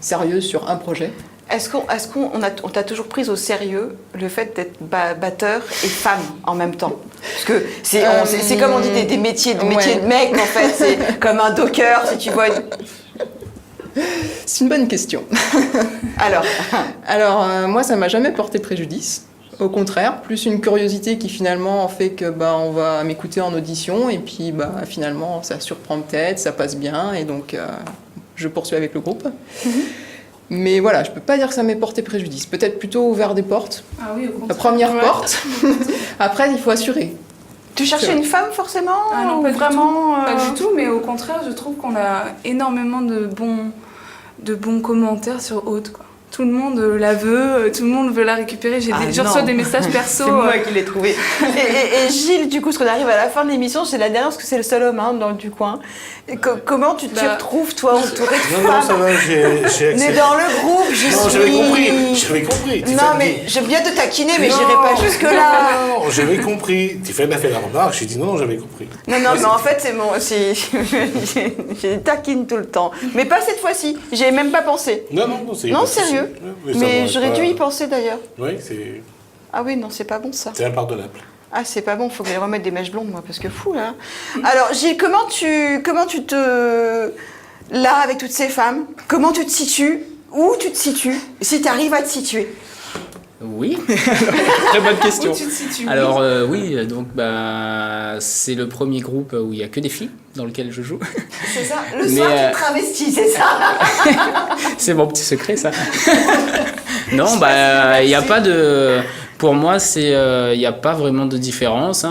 sérieuse sur un projet. Est-ce qu'on t'a toujours prise au sérieux le fait d'être batteur et femme en même temps? Parce que c'est comme on dit des métiers de mec en fait, c'est comme un docker si tu vois. C'est une bonne question. Alors moi ça m'a jamais porté préjudice. Au contraire, plus une curiosité qui finalement fait que on va m'écouter en audition et puis finalement ça surprend peut-être, ça passe bien et donc je poursuis avec le groupe. Mais voilà, je peux pas dire que ça m'ait porté préjudice. Peut-être plutôt ouvert des portes. Ah oui, au contraire. La première porte. Après, il faut assurer. Tu cherchais une femme forcément? Ah non, ou pas vraiment du tout. Pas du tout, mais au contraire, je trouve qu'on a énormément de bons commentaires sur Aude, quoi. Tout le monde la veut, tout le monde veut la récupérer. Je reçois des messages perso. C'est moi qui l'ai trouvé. et Gilles, du coup, parce qu'on arrive à la fin de l'émission, c'est la dernière, parce que c'est le seul homme du coin. Comment tu t'y retrouves, toi, entouré de femmes? Non, ça va, j'ai accepté. Mais dans le groupe, J'avais compris. Non, mais j'aime bien te taquiner, mais j'irai pas jusque-là. Non, j'avais compris. Tiffany m'a fait la remarque, j'ai dit non, j'avais compris. Non, mais en fait, je taquine tout le temps. Mais pas cette fois-ci, j'y ai même pas pensé. Non, c'est... Non, sérieux. Mais j'aurais dû y penser d'ailleurs. Oui, c'est... Ah oui, non, c'est pas bon ça. C'est impardonnable. Ah, c'est pas bon, faut que j'aille remettre des mèches blondes, moi, parce que fou, là. Alors, Gilles, comment tu te... Là, avec toutes ces femmes, comment tu te situes? Où tu te situes? Si tu arrives à te situer? Oui, très bonne question. Où tu te situes? Alors oui, donc c'est le premier groupe où il n'y a que des filles dans lequel je joue. C'est ça, le soir tu te travestis, c'est ça? C'est mon petit secret ça. Non, il n'y a pas de... Pour moi, il n'y a pas vraiment de différence.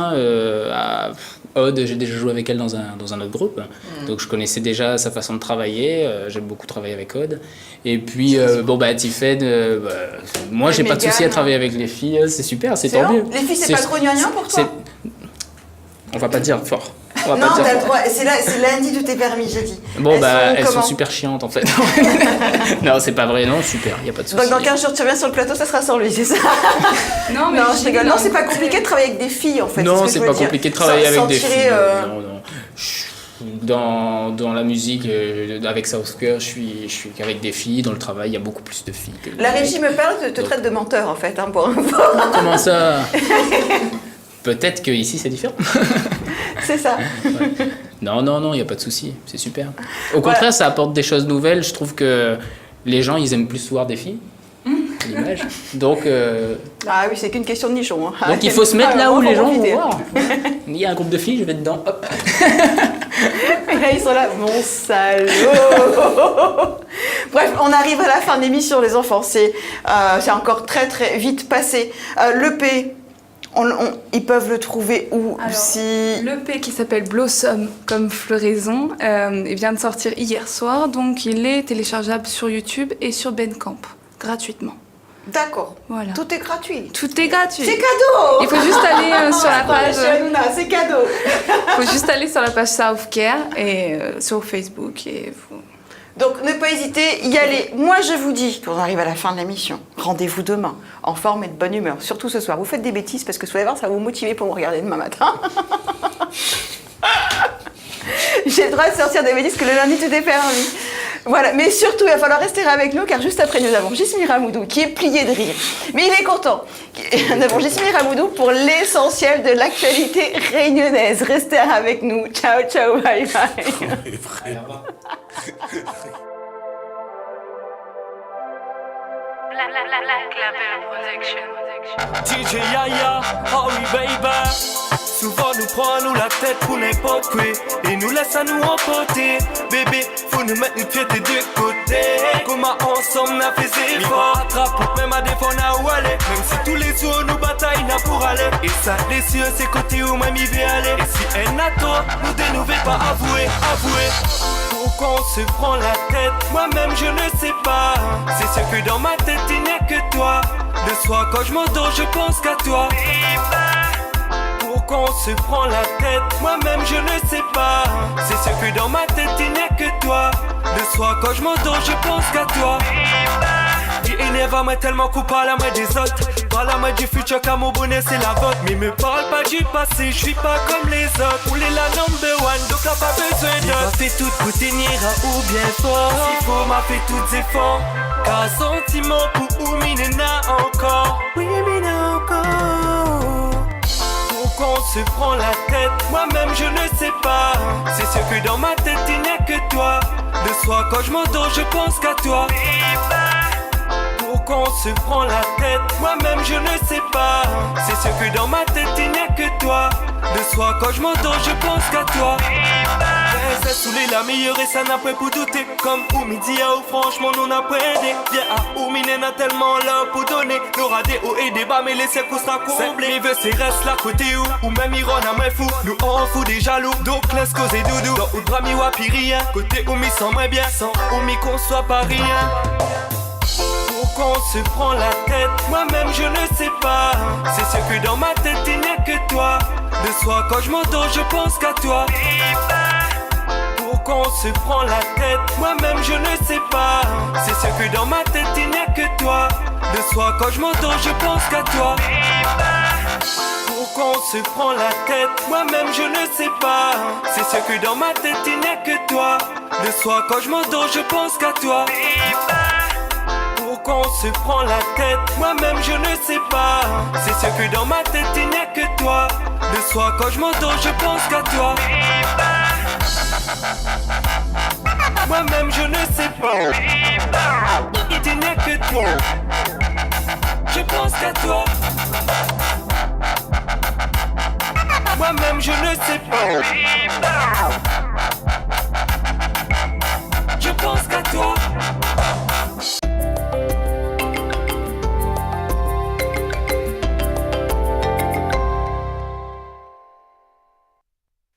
Aude, j'ai déjà joué avec elle dans un autre groupe, donc je connaissais déjà sa façon de travailler, j'aime beaucoup travailler avec Aude. Et puis, Tiffen, moi j'ai pas de souci à travailler avec les filles, c'est super, c'est tant mieux. Les filles, c'est pas trop gnangnan pour toi? On va pas dire fort. Non, t'as le droit, c'est lundi de tes permis, j'ai dit. Elles sont super chiantes en fait. Non, c'est pas vrai, non, super, y a pas de souci. Donc dans 15 jours, tu reviens sur le plateau, ça sera sans lui, c'est ça? Non, mais je rigole. Non, c'est pas compliqué de travailler avec des filles en fait. Non, c'est pas compliqué de travailler avec des filles. Non. Dans la musique, avec Southker, je suis qu'avec des filles. Dans le travail, il y a beaucoup plus de filles. La régie me parle, te traite de menteur en fait. Comment ça? Peut-être qu'ici c'est différent. C'est ça. Ouais. Non, il n'y a pas de souci, c'est super. Au contraire, ça apporte des choses nouvelles. Je trouve que les gens, ils aiment plus voir des filles, à l'image. Donc, ah oui, c'est qu'une question de nichon. Hein. Donc il faut se mettre là où les gens vont voir. Il y a un groupe de filles, je vais dedans, hop. Et là, ils sont là, mon salaud. Bref, on arrive à la fin de l'émission, les enfants. C'est encore très très vite passé. L'EP, ils peuvent le trouver où? Alors, si... L'EP qui s'appelle Blossom comme floraison, il vient de sortir hier soir, donc il est téléchargeable sur YouTube et sur Bandcamp, gratuitement. D'accord. Voilà. Tout est gratuit. Tout est gratuit. C'est cadeau. Il faut juste aller sur la page. C'est cadeau. Il faut juste aller sur la page Southker et sur Facebook et vous. Donc ne pas hésiter, y aller. Moi je vous dis, quand on arrive à la fin de la mission, rendez-vous demain, en forme et de bonne humeur. Surtout ce soir. Vous faites des bêtises parce que vous allez voir, ça va vous motiver pour me regarder demain matin. J'ai le droit de sortir des bêtises que le lundi tout est permis. Voilà, mais surtout il va falloir rester avec nous car juste après nous avons Jismine Ramoudou qui est plié de rire. Mais il est content. Nous avons Jismine Ramoudou pour l'essentiel de l'actualité réunionnaise. Restez avec nous. Ciao, ciao, bye bye. DJ Yaya, oh oui baby. Souvent nous prenons la tête pour n'importe quoi et nous laisse à nous emporter. Bébé, faut nous mettre une pied des deux côtés. Comment ensemble n'a fait ses efforts. Attrape, même à des fois n'a où aller. Même si tous les jours nous bataillent n'a pour aller. Et ça, les cieux, c'est côté où même il veut aller. Et si elle n'a tort, nous dénouvez pas avouer. Pourquoi on se prend la tête? Moi-même je ne sais pas. C'est ce que dans ma tête il n'y a que toi. Le soir quand je m'endors je pense qu'à toi. Pourquoi on se prend la tête? Moi-même je ne sais pas. C'est ce que dans ma tête il n'y a que toi. Le soir quand je m'endors je pense qu'à toi. qui énerve à moi tellement qu'on parle à moi des autres. Parle à moi du futur car mon bonheur c'est la vôtre. Mais me parle pas du passé, je suis pas comme les autres. Pour les la number one, donc t'as pas besoin d'autre. M'a fait tout pour tenir à ou bien fort. S'il faut m'a fait tous efforts. Car sentiment pour ou minena encore. Oui mina encore. Pourquoi on se prend la tête? Moi-même je ne sais pas. C'est sûr que dans ma tête il n'y a que toi. Le soir quand je m'endors je pense qu'à toi. Pourquoi on se prend la tête? Moi-même je ne sais pas. C'est sûr que dans ma tête il n'y a que toi. Le soir quand je m'endors je pense qu'à toi. C'est saoulé la meilleure et ça n'a pas pour douter. Comme Oumi dit à ou franchement on a pas aidé. Viens à Oumi n'a tellement là pour donner. N'aura des hauts et des bas mais les secours sera comblés. Mes vœux c'est reste là côté où même Iron a moins fou. Nous on fout des jaloux. Donc laisse causer doudou. Dans Oud Brami ou à rien. Côté Oumi sans moins bien. Sans Oumi qu'on soit pas rien. Pourquoi on se prend la tête? Moi-même je ne sais pas. C'est sûr que dans ma tête il n'y a que toi. Le soir quand je m'endors je pense qu'à toi. Pourquoi on se prend la tête? Moi-même je ne sais pas. C'est sûr que dans ma tête il n'y a que toi. Le soir quand je m'endors je pense qu'à toi. Pourquoi on se prend la tête? Moi-même je ne sais pas. C'est sûr que dans ma tête il n'y a que toi. Le soir quand je m'endors je pense qu'à toi. Pourquoi on se prend la tête? Moi-même je ne sais pas. C'est sûr que dans ma tête il n'y a que toi. Le soir quand je m'endors je pense qu'à toi. Moi-même je ne sais pas. Il n'y a que toi. Je pense qu'à toi. Moi-même je ne sais pas. Je pense qu'à toi.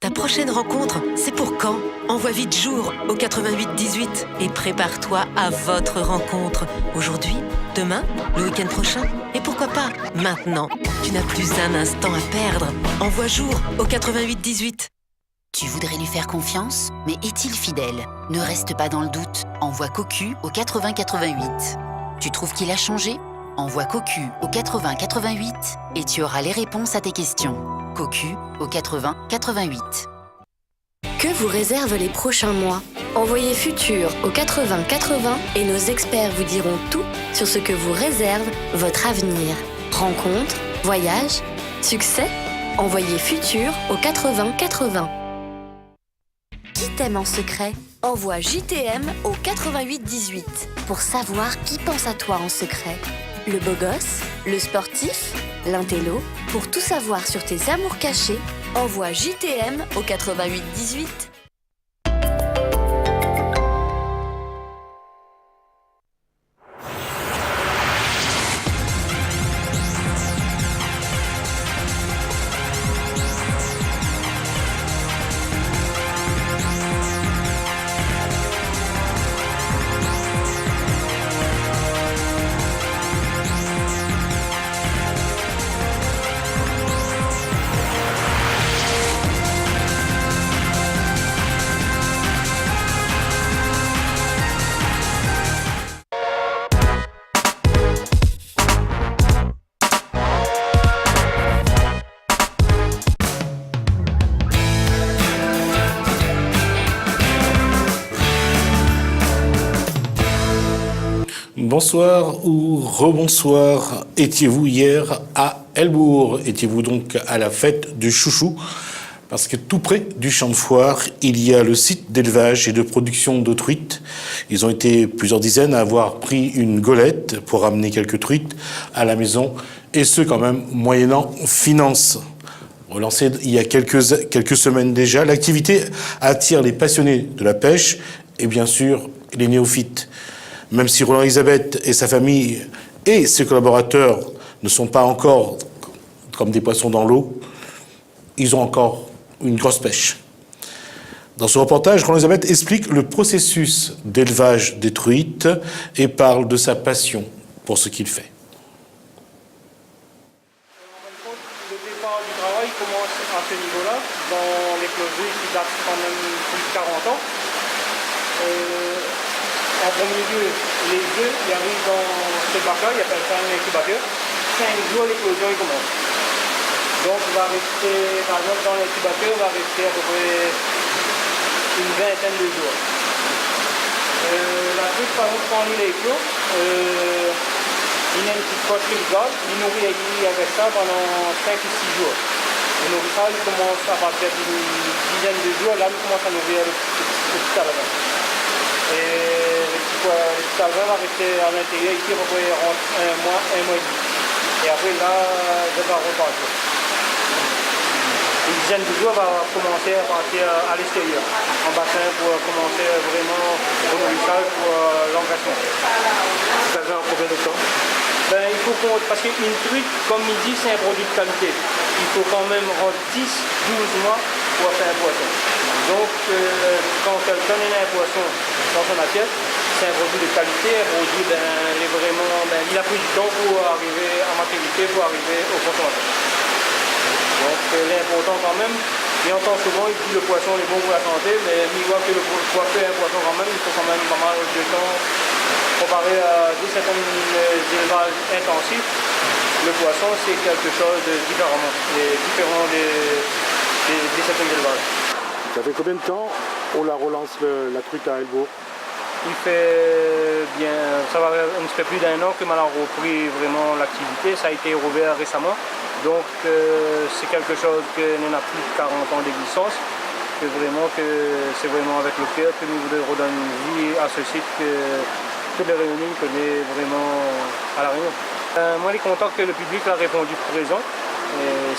Ta prochaine rencontre, c'est pour quand? Envoie vite jour au 88 18 et prépare-toi à votre rencontre. Aujourd'hui, demain, le week-end prochain et pourquoi pas maintenant. Tu n'as plus un instant à perdre. Envoie jour au 88 18. Tu voudrais lui faire confiance, mais est-il fidèle? Ne reste pas dans le doute. Envoie Cocu au 80 88. Tu trouves qu'il a changé? Envoie Cocu au 80 88 et tu auras les réponses à tes questions. Cocu au 80 88. Que vous réserve les prochains mois? Envoyez Futur au 80 80 et nos experts vous diront tout sur ce que vous réserve votre avenir. Rencontres, voyages, succès? Envoyez Futur au 80 80. Qui t'aime en secret? Envoie JTM au 88 18 pour savoir qui pense à toi en secret. Le beau gosse, le sportif, l'intello. Pour tout savoir sur tes amours cachés, envoie JTM au 88 18. Bonsoir ou rebonsoir. Étiez-vous hier à Elbourg? Étiez-vous donc à la fête du chouchou? Parce que tout près du champ de foire, il y a le site d'élevage et de production de truites. Ils ont été plusieurs dizaines à avoir pris une golette pour amener quelques truites à la maison, et ce quand même moyennant finance. Relancée il y a quelques semaines déjà, l'activité attire les passionnés de la pêche et bien sûr les néophytes. Même si Roland Elisabeth et sa famille et ses collaborateurs ne sont pas encore comme des poissons dans l'eau, ils ont encore une grosse pêche. Dans ce reportage, Roland Elisabeth explique le processus d'élevage des truites et parle de sa passion pour ce qu'il fait. Le départ du travail commence à ce niveau-là, dans les closets qui datent quand même plus de 40 ans. En premier lieu, les œufs, ils arrivent dans ce bac-là, il appelle ça un incubateur. 5 jours, l'éclosion commence. Donc, on va rester, par exemple, dans l'incubateur, on va rester à peu près une vingtaine de jours. La truc, par exemple, quand on est éclos, il y a une petite poche qu'il garde, il nourrit avec ça pendant 5 ou 6 jours. Le nourrissage, il commence à partir d'une dizaine de jours, là, il commence à nourrir le petit alvin. Et le petit alvin va rester à l'intérieur ici à peu près un mois et demi. Et après, là, je vais repartir. Une dizaine de jours va commencer à partir à l'extérieur, en bassin, pour commencer vraiment le nourrissage pour l'engraissement. Ça fait combien de temps? Il faut qu'on... Parce qu'une truite, comme il dit, c'est un produit de qualité. Il faut quand même rendre 10-12 mois pour faire un poisson. Donc, quand quelqu'un a un poisson dans son assiette, c'est un produit de qualité, un produit, il a pris du temps pour arriver à maturité, pour arriver au consommateur. Donc, l'important quand même, il entend souvent, il dit le poisson est bon pour la santé, mais il voit que pour faire un poisson quand même, il faut quand même pas mal de temps. Comparé à certains élevages intensifs, le poisson c'est quelque chose de différent des certains élevages. Ça fait combien de temps on la relance la truite à Helbourg? Il fait bien, ça fait plus d'1 an que Malan a repris vraiment l'activité, ça a été rouvert récemment. Donc c'est quelque chose que nous n'avons plus de 40 ans d'existence, que c'est vraiment avec le cœur que nous voulons redonner vie à ce site que toutes les réunions connaissent vraiment à la Réunion. Moi, les contents que le public a répondu présent,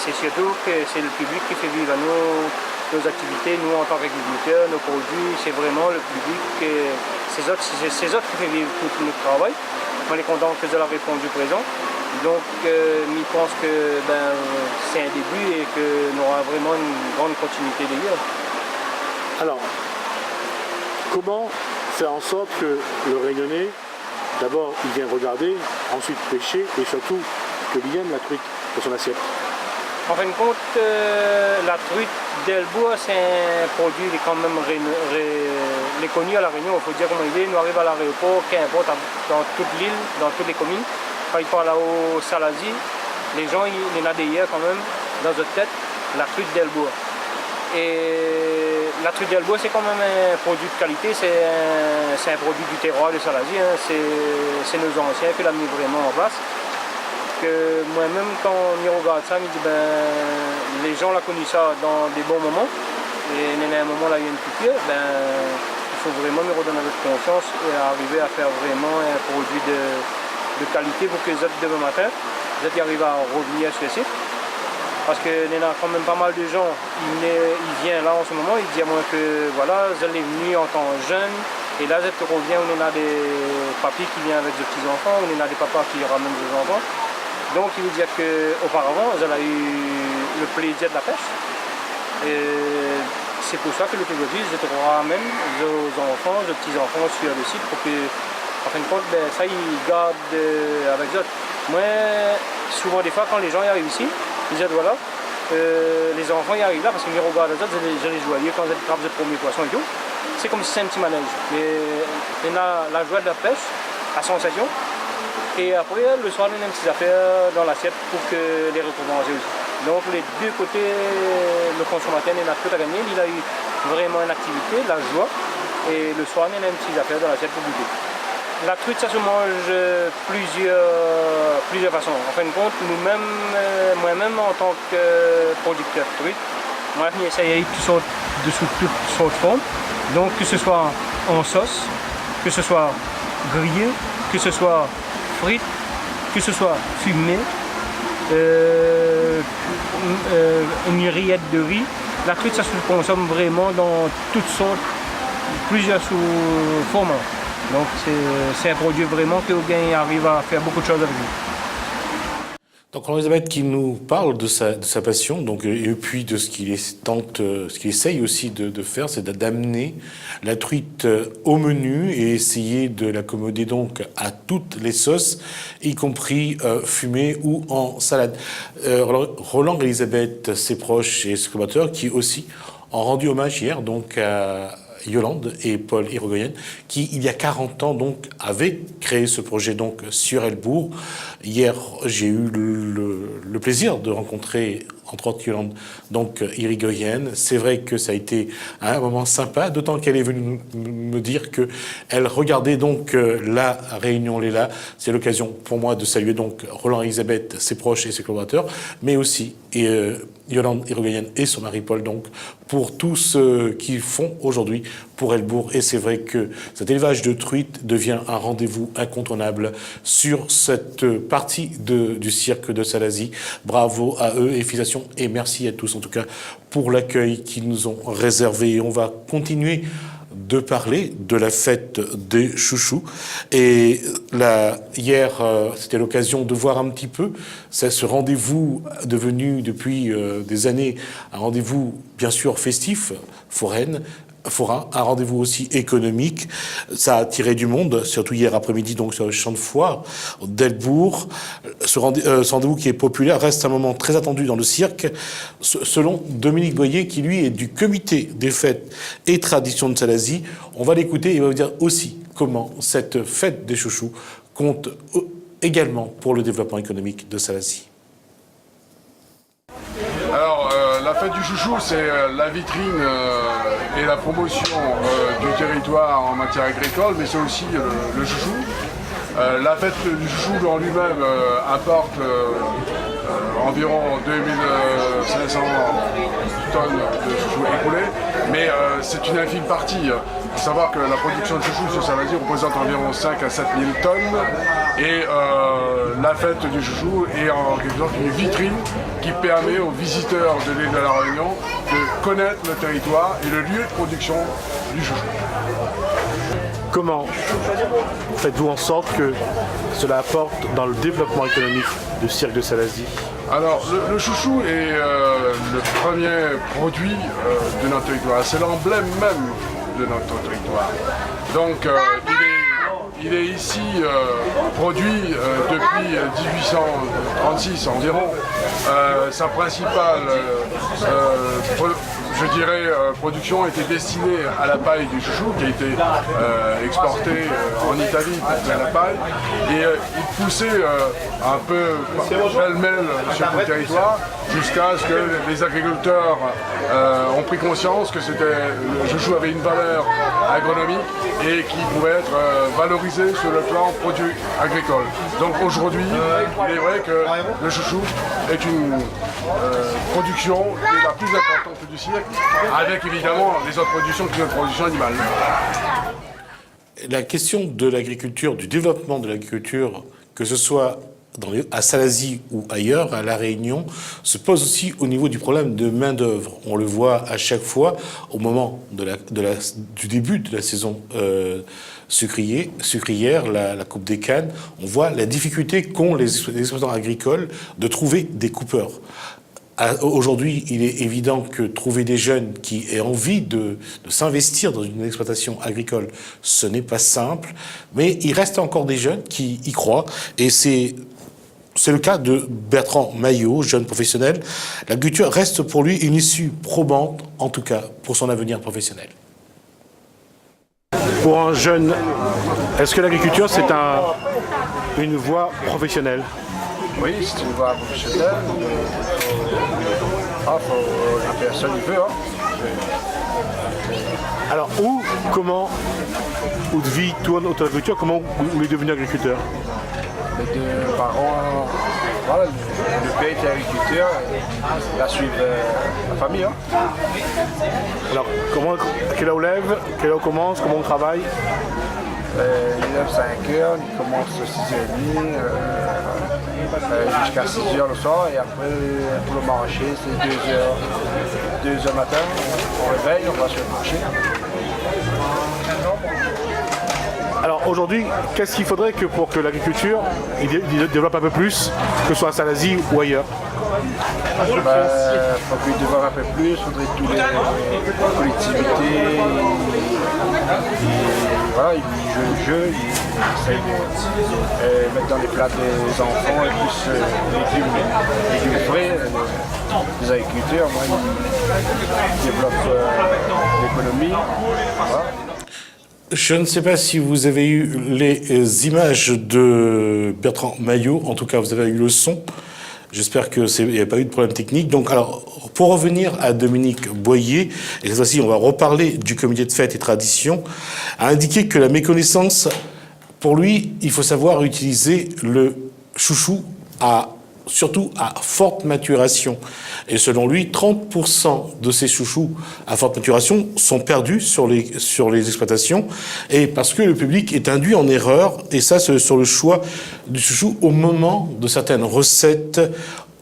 c'est surtout que c'est le public qui fait vivre nos activités, nous en tant qu'agriculteurs, nos produits, c'est vraiment le public, c'est eux qui fait vivre tout notre travail. Moi, les contents que je leur ai répondu présent. Donc, je pense que c'est un début et qu'on aura vraiment une grande continuité d'ailleurs. Alors, comment faire en sorte que le Réunionnais, d'abord, il vient regarder, ensuite pêcher et surtout que il aime la truite pour son assiette? En fin de compte, la truite d'Helbourg, c'est un produit qui est quand même connu à La Réunion. Il faut dire comment il est. Nous arrivons à l'aéroport, qu'importe, dans toute l'île, dans toutes les communes. Quand il parle au Salazie, les gens, il y en a des hier quand même, dans leur tête, la truite d'Helbourg. Et la truite d'Helbourg, c'est quand même un produit de qualité, c'est un produit du terroir de Salazie, hein. C'est nos anciens qui l'ont mis vraiment en place. Que moi-même, quand on regarde ça, je me dis, les gens l'ont connu ça dans des bons moments, et il y a un moment là, il y a une coupure, il faut vraiment me redonner notre confiance et arriver à faire vraiment un produit de qualité pour que les autres demain matin, les autres arrivent à revenir sur le site. Parce qu'il y a quand même pas mal de gens, ils viennent là en ce moment, ils disent à moi que voilà, je l'ai venu en tant que jeune, et là je reviens, on a des papis qui viennent avec des petits-enfants, on a des papas qui ramènent des enfants. Donc il veut dire qu'auparavant, j'avais eu le plaisir de la pêche. Et c'est pour ça que l'aujourd'hui, je te ramène aux enfants, aux petits-enfants sur le site pour que, en fin de compte, ça ils gardent avec eux. Moi, souvent des fois, quand les gens y arrivent ici, ils disent voilà, les enfants y arrivent là parce qu'ils me regardent les autres, je les joyeux quand ils attrapent le premier poisson et tout. C'est comme si c'est un petit manège. Et la joie de la pêche, la sensation. Et après, le soir, on a une petite affaire dans l'assiette pour que les récompenser aussi. Donc, les deux côtés, le consommateur en a tout à gagner. Il a eu vraiment une activité, de la joie. Et le soir, on a une petite affaire dans l'assiette pour goûter. La truite, ça se mange plusieurs façons. En fin de compte, moi-même, en tant que producteur de truite, moi, j'ai essayé sous toutes sortes de formes. Donc, que ce soit en sauce, que ce soit grillé, que ce soit frites, que ce soit fumé, une rillette de riz. La truite, ça se consomme vraiment dans toutes sortes, plusieurs formes. Donc c'est un produit vraiment que Gauguin arrive à faire beaucoup de choses avec lui. Donc Elisabeth qui nous parle de sa passion, donc, et puis de ce qu'il essaye aussi de faire, c'est d'amener la truite au menu et essayer de l'accommoder donc à toutes les sauces, y compris fumée ou en salade. Roland, Elisabeth, ses proches et ses combatteurs qui aussi ont rendu hommage hier donc à Yolande et Paul Irigoyen, qui, il y a 40 ans, donc, avaient créé ce projet donc, sur Helbourg. Hier, j'ai eu le plaisir de rencontrer, entre autres, Yolande, donc Irigoyen. C'est vrai que ça a été un moment sympa, d'autant qu'elle est venue me dire qu'elle regardait donc la réunion Léla. C'est l'occasion pour moi de saluer donc Roland et Elisabeth, ses proches et ses collaborateurs, mais aussi Yolande Irigoyen et son mari Paul, donc, pour tout ce qu'ils font aujourd'hui pour Helbourg. Et c'est vrai que cet élevage de truites devient un rendez-vous incontournable sur cette partie du cirque de Salazie. Bravo à eux et félicitations et merci à tous en tout cas pour l'accueil qu'ils nous ont réservé. Et on va continuer de parler de la fête des chouchous. Et là, hier, c'était l'occasion de voir un petit peu ce rendez-vous devenu depuis des années un rendez-vous bien sûr festif, forain, un rendez-vous aussi économique. Ça a attiré du monde, surtout hier après-midi, donc sur le champ de foire d'Helbourg. Ce rendez-vous qui est populaire reste un moment très attendu dans le cirque, selon Dominique Boyer, qui lui est du comité des fêtes et traditions de Salazie. On va l'écouter et il va vous dire aussi comment cette fête des chouchous compte également pour le développement économique de Salazie. Alors, la fête du chouchou, c'est la vitrine et la promotion du territoire en matière agricole, mais c'est aussi le chouchou. La fête du chouchou en lui-même apporte environ 2500 tonnes de chouchou écoulés, mais c'est une infime partie. Il faut savoir que la production de chouchou sur Salazie représente environ 5 à 7 000 tonnes et la fête du chouchou est en quelque sorte une vitrine qui permet aux visiteurs de l'île de la Réunion de connaître le territoire et le lieu de production du chouchou. Comment faites-vous en sorte que cela apporte dans le développement économique du cirque de Salazie? Alors, le chouchou est le premier produit de notre territoire. C'est l'emblème même de notre territoire. Donc, il est ici produit depuis 1836 environ. Sa principale production était destinée à la paille du chouchou qui a été exportée en Italie pour faire la paille et il poussait un peu pêle-mêle sur le territoire jusqu'à ce que les agriculteurs ont pris conscience que le chouchou avait une valeur agronomique et qui pouvait être valorisé sur le plan produit agricole. Donc aujourd'hui, il est vrai que le chouchou est une production qui est la plus importante du cirque, avec évidemment les autres productions qui sont des productions animales. La question de l'agriculture, du développement de l'agriculture, que ce soit à Salazie ou ailleurs, à La Réunion, se pose aussi au niveau du problème de main-d'œuvre. On le voit à chaque fois au moment du début de la saison sucrière, la Coupe des Cannes. On voit la difficulté qu'ont les exploitants agricoles de trouver des coupeurs. Aujourd'hui, il est évident que trouver des jeunes qui aient envie de s'investir dans une exploitation agricole, ce n'est pas simple, mais il reste encore des jeunes qui y croient, et c'est le cas de Bertrand Maillot, jeune professionnel. L'agriculture reste pour lui une issue probante, en tout cas pour son avenir professionnel. Pour un jeune, est-ce que l'agriculture c'est une voie professionnelle? Oui, c'est une voie professionnelle. La personne y veut. Alors comment votre vie tourne autour de l'agriculture? Comment vous êtes devenu agriculteur? Mes deux parents, voilà, le père était agriculteur, il a suivi la famille. Alors, à quelle heure on lève? Quelle heure on commence? Comment on travaille? Il lève 5 heures, il commence à 6h30 jusqu'à 6h le soir et après pour le marché c'est 2h matin, on réveille, on va sur le marché. Alors aujourd'hui, qu'est-ce qu'il faudrait pour que l'agriculture développe un peu plus, que ce soit à Salazie ou ailleurs? Faut qu'il développe un peu plus, il faudrait que toutes les collectivités, voilà, ils jouent le jeu, ils essayent de mettre dans les plats des enfants et plus légumes frais. Les agriculteurs, moi, ils développent l'économie. Voilà. Je ne sais pas si vous avez eu les images de Bertrand Maillot, en tout cas vous avez eu le son. J'espère qu'il n'y a pas eu de problème technique. Donc, alors, pour revenir à Dominique Boyer, et cette fois-ci on va reparler du comité de fête et tradition, a indiqué que la méconnaissance, pour lui, il faut savoir utiliser le chouchou surtout à forte maturation. Et selon lui, 30% de ces chouchous à forte maturation sont perdus sur les exploitations, et parce que le public est induit en erreur, et ça c'est sur le choix du chouchou au moment de certaines recettes.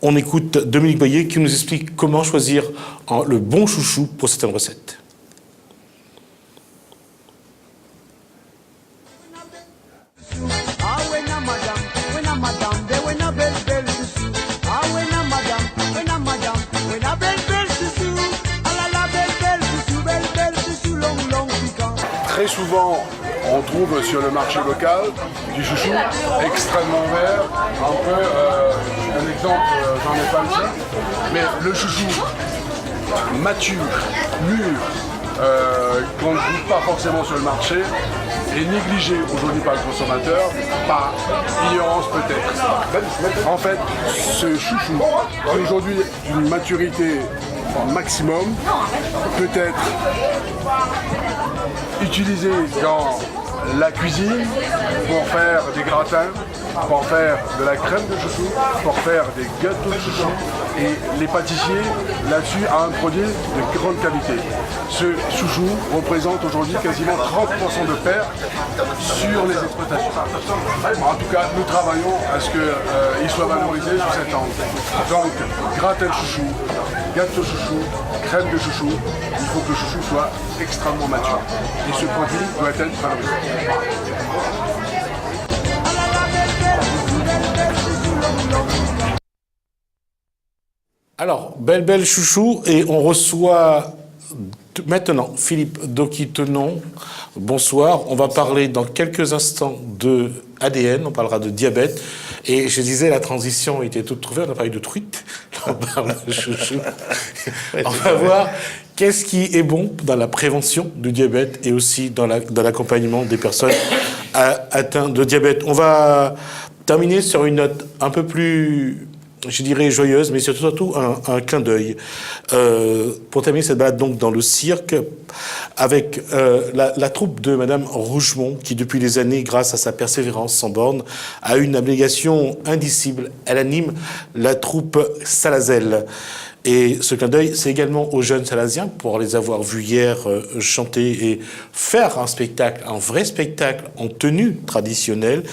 On écoute Dominique Boyer qui nous explique comment choisir le bon chouchou pour certaines recettes. Très souvent, on trouve sur le marché local du chouchou extrêmement vert, un peu, un exemple, j'en ai pas ici, mais le chouchou mature, mûr, qu'on ne trouve pas forcément sur le marché, est négligé aujourd'hui par le consommateur, par ignorance peut-être. En fait, ce chouchou, qui aujourd'hui d'une maturité maximum, peut être utilisé dans la cuisine pour faire des gratins, pour faire de la crème de chouchou, pour faire des gâteaux de chouchou. Et les pâtissiers, là-dessus, ont un produit de grande qualité. Ce chouchou représente aujourd'hui quasiment 30% de perte sur les exploitations. En tout cas, nous travaillons à ce qu'il soit valorisé sous cet angle. Donc, gratin de chouchou, gâteau de chouchou, crème de chouchou, il faut que le chouchou soit extrêmement mature. Et ce produit doit être valorisé. Alors, belle chouchou, et on reçoit maintenant Philippe Doki-Tenon. Bonsoir, on va parler dans quelques instants de ADN, on parlera de diabète, et je disais la transition était toute trouvée, on a parlé de truite, on parle de chouchou. On va voir qu'est-ce qui est bon dans la prévention du diabète et aussi dans l'accompagnement des personnes atteintes de diabète. On va terminer sur une note un peu plus, je dirais, joyeuse, mais surtout un clin d'œil. Pour terminer cette balade donc dans le cirque, avec la troupe de Madame Rougemont, qui depuis des années, grâce à sa persévérance sans borne, a une abnégation indicible. Elle anime la troupe Salazel. Et ce clin d'œil, c'est également aux jeunes Salasiens, pour les avoir vus hier chanter et faire un spectacle, un vrai spectacle en tenue traditionnelle.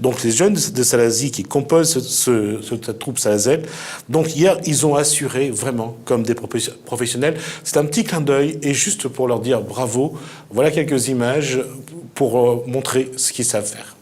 Donc les jeunes de Salazie qui composent cette troupe Salazel, donc hier, ils ont assuré vraiment comme des professionnels. C'est un petit clin d'œil, et juste pour leur dire bravo, voilà quelques images pour montrer ce qu'ils savent faire.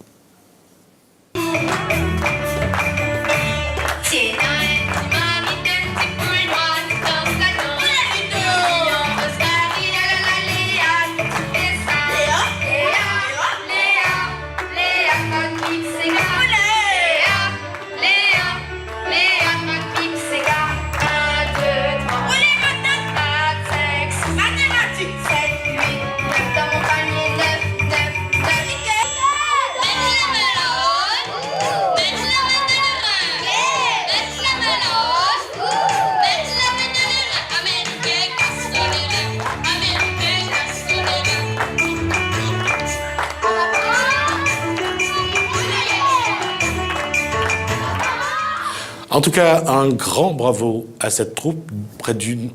En tout cas, un grand bravo à cette troupe,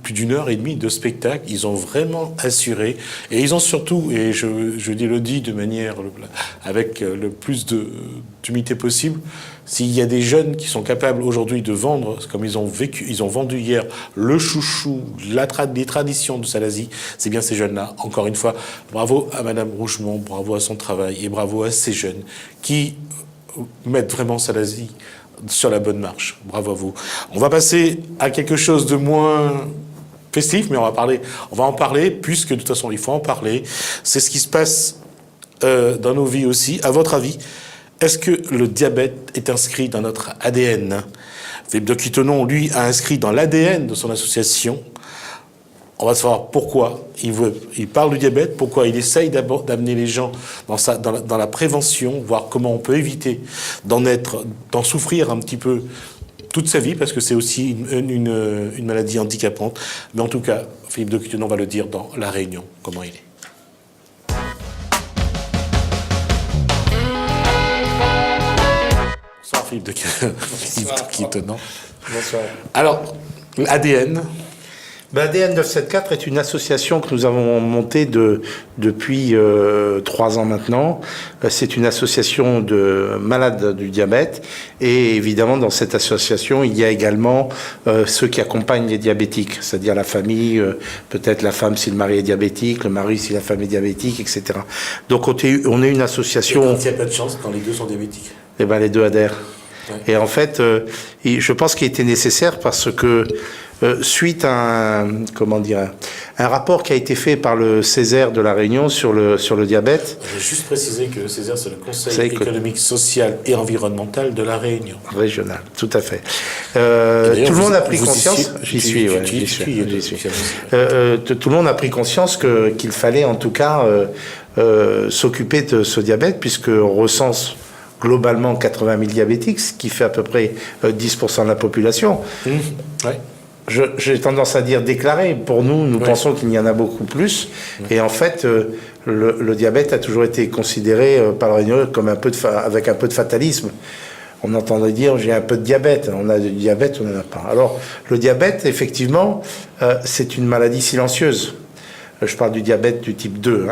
plus d'une heure et demie de spectacle. Ils ont vraiment assuré, et ils ont surtout, et je le dis de manière avec le plus d'humilité possible, s'il y a des jeunes qui sont capables aujourd'hui de vendre, comme ils ont vendu hier, le chouchou, les traditions de Salazie, c'est bien ces jeunes-là. Encore une fois, bravo à Madame Rougemont, bravo à son travail, et bravo à ces jeunes qui mettent vraiment Salazie sur la bonne marche. Bravo à vous. On va passer à quelque chose de moins festif, mais on va en parler, puisque de toute façon, il faut en parler. C'est ce qui se passe dans nos vies aussi. À votre avis, est-ce que le diabète est inscrit dans notre ADN? Philippe de Quitonnon, lui, a inscrit dans l'ADN de son association. On va savoir pourquoi il parle du diabète, pourquoi il essaye d'amener les gens dans la prévention, voir comment on peut éviter d'en souffrir un petit peu toute sa vie, parce que c'est aussi une maladie handicapante. Mais en tout cas, Philippe de Quitonnon va le dire dans La Réunion, comment il est. Bonsoir Philippe de Quitonnon. Bonsoir. Alors, l'ADN... ADN 974 est une association que nous avons montée depuis 3 ans maintenant. C'est une association de malades du diabète. Et évidemment, dans cette association, il y a également ceux qui accompagnent les diabétiques, c'est-à-dire la famille, peut-être la femme si le mari est diabétique, le mari si la femme est diabétique, etc. Donc on est une association... Et quand il n'y a pas de chance, quand les deux sont diabétiques? Eh bien, les deux adhèrent. Ouais. Et en fait, je pense qu'il était nécessaire parce que suite à un rapport qui a été fait par le Césaire de La Réunion sur le diabète. Je vais juste préciser que le Césaire, c'est le Conseil économique, social et environnemental de La Réunion. Régional, tout à fait. Tout le monde a pris conscience. J'y suis. Tout le monde a pris conscience qu'il fallait en tout cas s'occuper de ce diabète, puisqu'on recense globalement 80 000 diabétiques, ce qui fait à peu près 10% de la population. Ouais. J'ai tendance à dire déclaré. Pour nous pensons qu'il y en a beaucoup plus. Et en fait, le diabète a toujours été considéré par la Réunion comme avec un peu de fatalisme. On entendrait dire j'ai un peu de diabète. On a du diabète, on n'en a pas. Alors, le diabète, effectivement, c'est une maladie silencieuse. Je parle du diabète du type 2.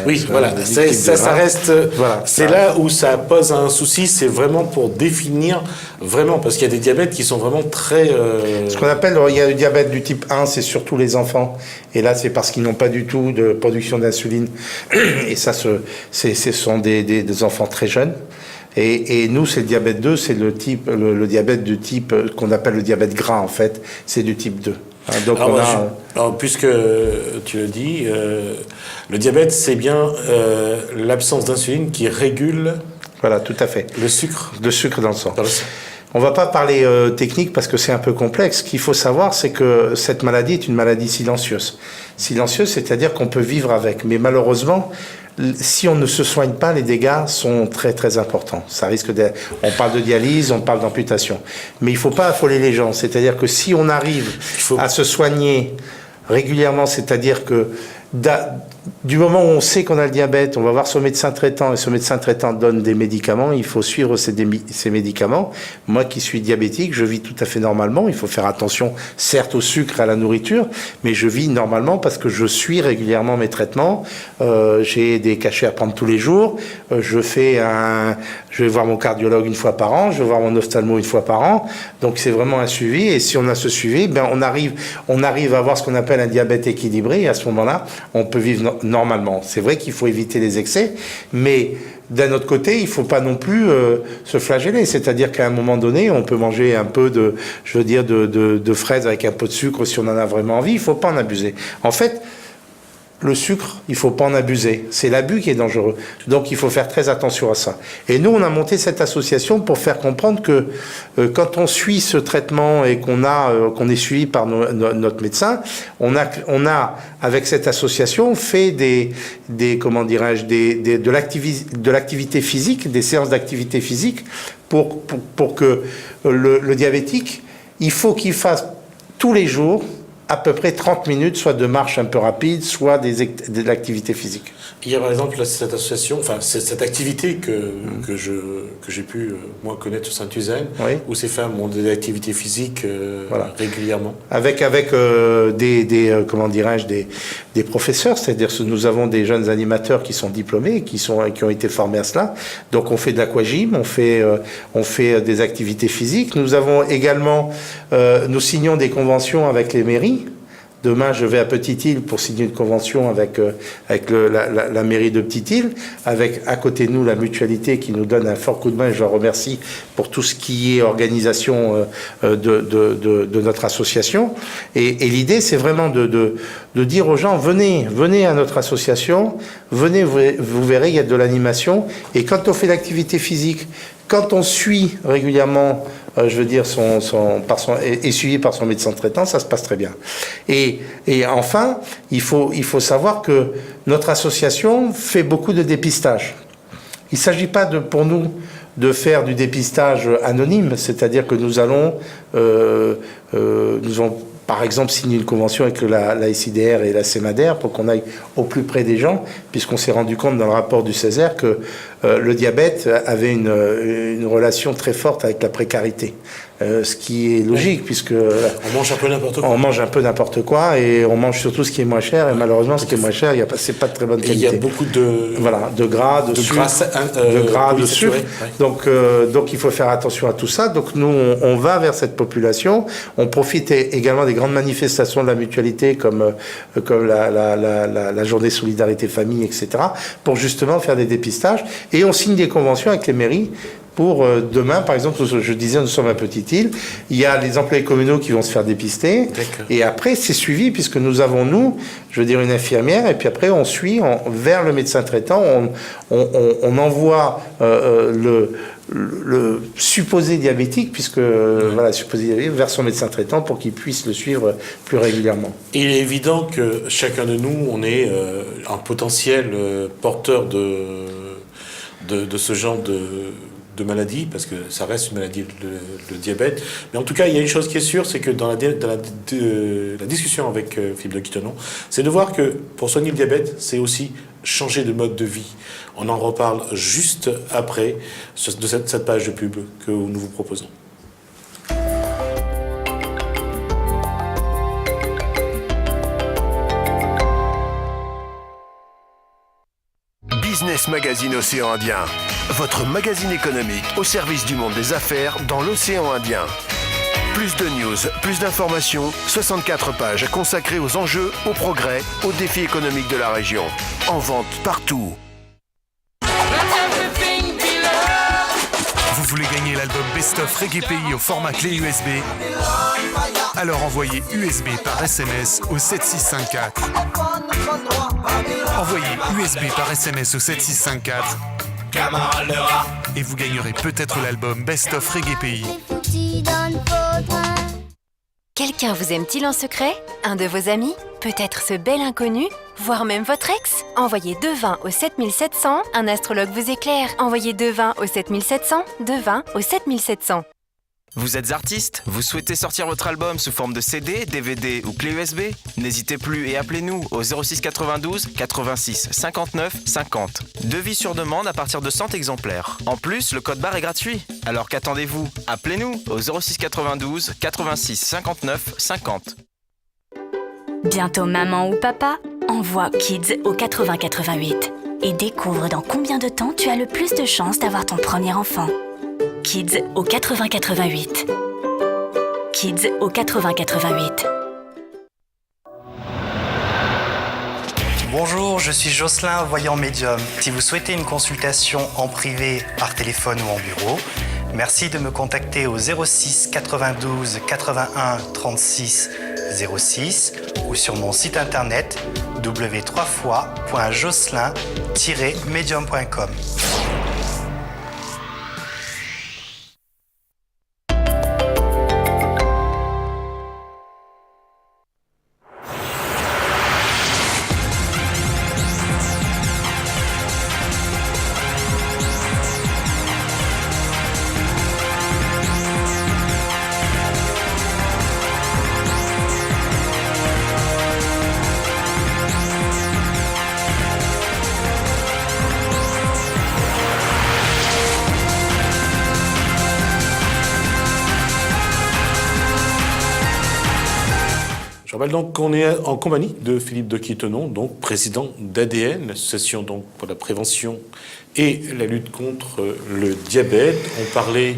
Oui, voilà. Ça reste. Voilà, c'est là où ça pose un souci. C'est vraiment pour définir vraiment, parce qu'il y a des diabètes qui sont vraiment très. Ce qu'on appelle, il y a le diabète du type 1, c'est surtout les enfants. Et là, c'est parce qu'ils n'ont pas du tout de production d'insuline. Et ça, ce sont des enfants très jeunes. Et nous, c'est le diabète 2, c'est le diabète du type qu'on appelle le diabète gras, en fait. C'est du type 2. Donc alors, puisque tu le dis, le diabète, c'est bien l'absence d'insuline qui régule. Voilà, tout à fait. Le sucre. Le sucre dans le sang. On va pas parler technique parce que c'est un peu complexe. Ce qu'il faut savoir, c'est que cette maladie est une maladie silencieuse. Silencieuse, c'est-à-dire qu'on peut vivre avec. Mais malheureusement, si on ne se soigne pas, les dégâts sont très très importants. Ça risque on parle de dialyse, on parle d'amputation. Mais il ne faut pas affoler les gens. C'est-à-dire que si on arrive à se soigner régulièrement, c'est-à-dire que du moment où on sait qu'on a le diabète, on va voir son médecin traitant et ce médecin traitant donne des médicaments, il faut suivre ces médicaments. Moi qui suis diabétique, je vis tout à fait normalement. Il faut faire attention, certes, au sucre, à la nourriture, mais je vis normalement parce que je suis régulièrement mes traitements. J'ai des cachets à prendre tous les jours. Je vais voir mon cardiologue une fois par an, je vais voir mon ophtalmo une fois par an. Donc c'est vraiment un suivi. Et si on a ce suivi, on arrive à avoir ce qu'on appelle un diabète équilibré. Et à ce moment-là, on peut vivre normalement. C'est vrai qu'il faut éviter les excès, mais d'un autre côté, il ne faut pas non plus se flageller. C'est-à-dire qu'à un moment donné, on peut manger un peu de fraises avec un peu de sucre si on en a vraiment envie. Il ne faut pas en abuser. En fait, le sucre, il ne faut pas en abuser. C'est l'abus qui est dangereux. Donc, il faut faire très attention à ça. Et nous, on a monté cette association pour faire comprendre que quand on suit ce traitement et qu'on est suivi par notre médecin, on a, avec cette association, fait de l'activité physique, des séances d'activité physique pour que le diabétique, il faut qu'il fasse tous les jours à peu près 30 minutes, soit de marche un peu rapide, soit de l'activité physique. Il y a par exemple cette association, enfin cette activité que j'ai pu moi connaître sur Saint-Usaine, où ces femmes ont des activités physiques régulièrement. Avec des professeurs, c'est-à-dire que nous avons des jeunes animateurs qui sont diplômés, qui ont été formés à cela. Donc on fait de l'aquagym, on fait des activités physiques. Nous avons également, nous signons des conventions avec les mairies Demain, je vais à Petite-Île pour signer une convention avec la mairie de Petite-Île, avec à côté de nous la mutualité qui nous donne un fort coup de main, et je leur remercie pour tout ce qui est organisation de notre association. Et l'idée, c'est vraiment de dire aux gens, venez à notre association, venez, vous verrez, il y a de l'animation. Et quand on fait l'activité physique, quand on suit régulièrement, je veux dire, est suivi par son médecin traitant, ça se passe très bien. Et enfin, il faut savoir que notre association fait beaucoup de dépistage. Il ne s'agit pas pour nous de faire du dépistage anonyme, c'est-à-dire que nous allons par exemple signer une convention avec la SIDR et la CEMADER pour qu'on aille au plus près des gens, puisqu'on s'est rendu compte dans le rapport du Césaire que le diabète avait une relation très forte avec la précarité. Ce qui est logique, puisque on mange un peu n'importe quoi. On mange un peu n'importe quoi et on mange surtout ce qui est moins cher. Et malheureusement, ce qui est moins cher, c'est pas de très bonne qualité. Il y a beaucoup de gras, de sucre, de sucre. Ouais. Donc il faut faire attention à tout ça. Donc nous, on va vers cette population. On profite également des grandes manifestations de la mutualité, comme la journée solidarité famille, etc., pour justement faire des dépistages. Et on signe des conventions avec les mairies. Pour demain, par exemple, je disais, nous sommes à Petite-Île, il y a les employés communaux qui vont se faire dépister, et après, c'est suivi, puisque nous avons, je veux dire, une infirmière, et puis après, on suit vers le médecin traitant, on envoie le supposé diabétique, puisque supposé diabétique, vers son médecin traitant pour qu'il puisse le suivre plus régulièrement. Il est évident que chacun de nous, on est un potentiel porteur de ce genre de maladie, parce que ça reste une maladie, le diabète. Mais en tout cas, il y a une chose qui est sûre, c'est que dans la discussion avec Philippe de Quittenon, c'est de voir que pour soigner le diabète, c'est aussi changer de mode de vie. On en reparle juste après de cette page de pub que nous vous proposons. Business Magazine Océan Indien, votre magazine économique au service du monde des affaires dans l'océan Indien. Plus de news, plus d'informations, 64 pages consacrées aux enjeux, aux progrès, aux défis économiques de la région. En vente partout. Vous voulez gagner l'album Best of Reggae Pays au format clé USB? Alors envoyez USB par SMS au 7654. Envoyez USB par SMS au 7654 et vous gagnerez peut-être l'album Best of Reggae Pays. Quelqu'un vous aime-t-il en secret? Un de vos amis? Peut-être ce bel inconnu? Voire même votre ex? Envoyez 220 au 7700, un astrologue vous éclaire. Envoyez 220 au 7700, 220 au 7700. Vous êtes artiste? Vous souhaitez sortir votre album sous forme de CD, DVD ou clé USB? N'hésitez plus et appelez-nous au 06 92 86 59 50. Devis sur demande à partir de 100 exemplaires. En plus, le code barre est gratuit. Alors qu'attendez-vous? Appelez-nous au 06 92 86 59 50. Bientôt maman ou papa, envoie Kids au 8088 et découvre dans combien de temps tu as le plus de chances d'avoir ton premier enfant. Kids au 8088. Kids au 8088. Bonjour, je suis Jocelyn, voyant médium. Si vous souhaitez une consultation en privé, par téléphone ou en bureau, merci de me contacter au 06 92 81 36 06 ou sur mon site internet w3fois.jocelyn-medium.com. Je rappelle donc qu'on est en compagnie de Philippe de Quittenon, donc président d'ADN, l'association donc pour la prévention et la lutte contre le diabète. On parlait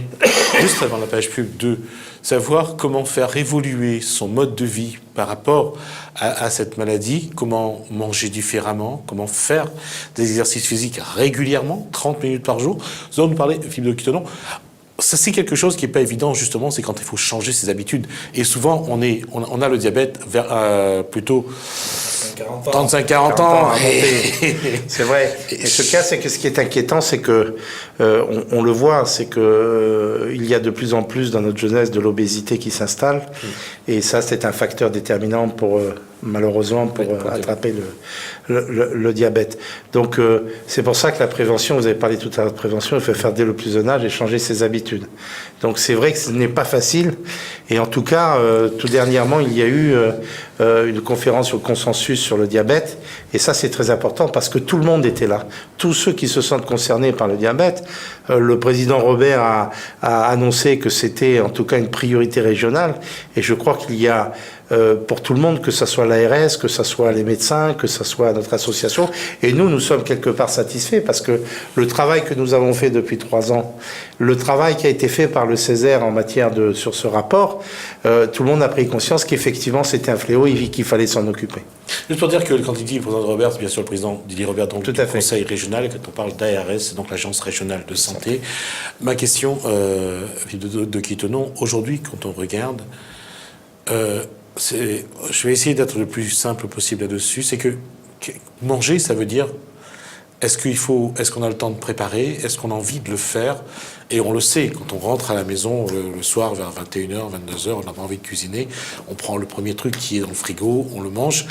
juste avant la page pub de savoir comment faire évoluer son mode de vie par rapport à cette maladie, comment manger différemment, comment faire des exercices physiques régulièrement, 30 minutes par jour. Ce dont nous parlait Philippe de Quitonon, ça c'est quelque chose qui n'est pas évident justement, c'est quand il faut changer ses habitudes. Et souvent on a le diabète vers plutôt 35-40 ans. C'est vrai. Et ce cas, c'est que ce qui est inquiétant, c'est que on le voit, c'est que il y a de plus en plus dans notre jeunesse de l'obésité qui s'installe, et ça, c'est un facteur déterminant pour malheureusement pour attraper le diabète. Donc c'est pour ça que la prévention, vous avez parlé tout à l'heure de prévention, il faut faire dès le plus jeune âge et changer ses habitudes. Donc c'est vrai que ce n'est pas facile, et en tout cas, tout dernièrement, il y a eu une conférence sur le consensus sur le diabète, et ça c'est très important parce que tout le monde était là. Tous ceux qui se sentent concernés par le diabète, le président Robert a annoncé que c'était en tout cas une priorité régionale, et je crois qu'il y a pour tout le monde, que ce soit l'ARS, que ce soit les médecins, que ce soit notre association. Et nous sommes quelque part satisfaits parce que le travail que nous avons fait depuis 3 ans, le travail qui a été fait par le Césaire en matière sur ce rapport, tout le monde a pris conscience qu'effectivement c'était un fléau et qu'il fallait s'en occuper. Juste pour dire que quand il dit le président Robert, c'est bien sûr le président Didier Robert, donc, du conseil régional, et quand on parle d'ARS, c'est donc l'agence régionale de santé. Ma question, de Quitonon, aujourd'hui, quand on regarde, je vais essayer d'être le plus simple possible là-dessus, c'est que manger, ça veut dire, est-ce qu'on a le temps de préparer, est-ce qu'on a envie de le faire, et on le sait, quand on rentre à la maison le soir vers 21h, 22h, on n'a pas envie de cuisiner, on prend le premier truc qui est dans le frigo, on le mange.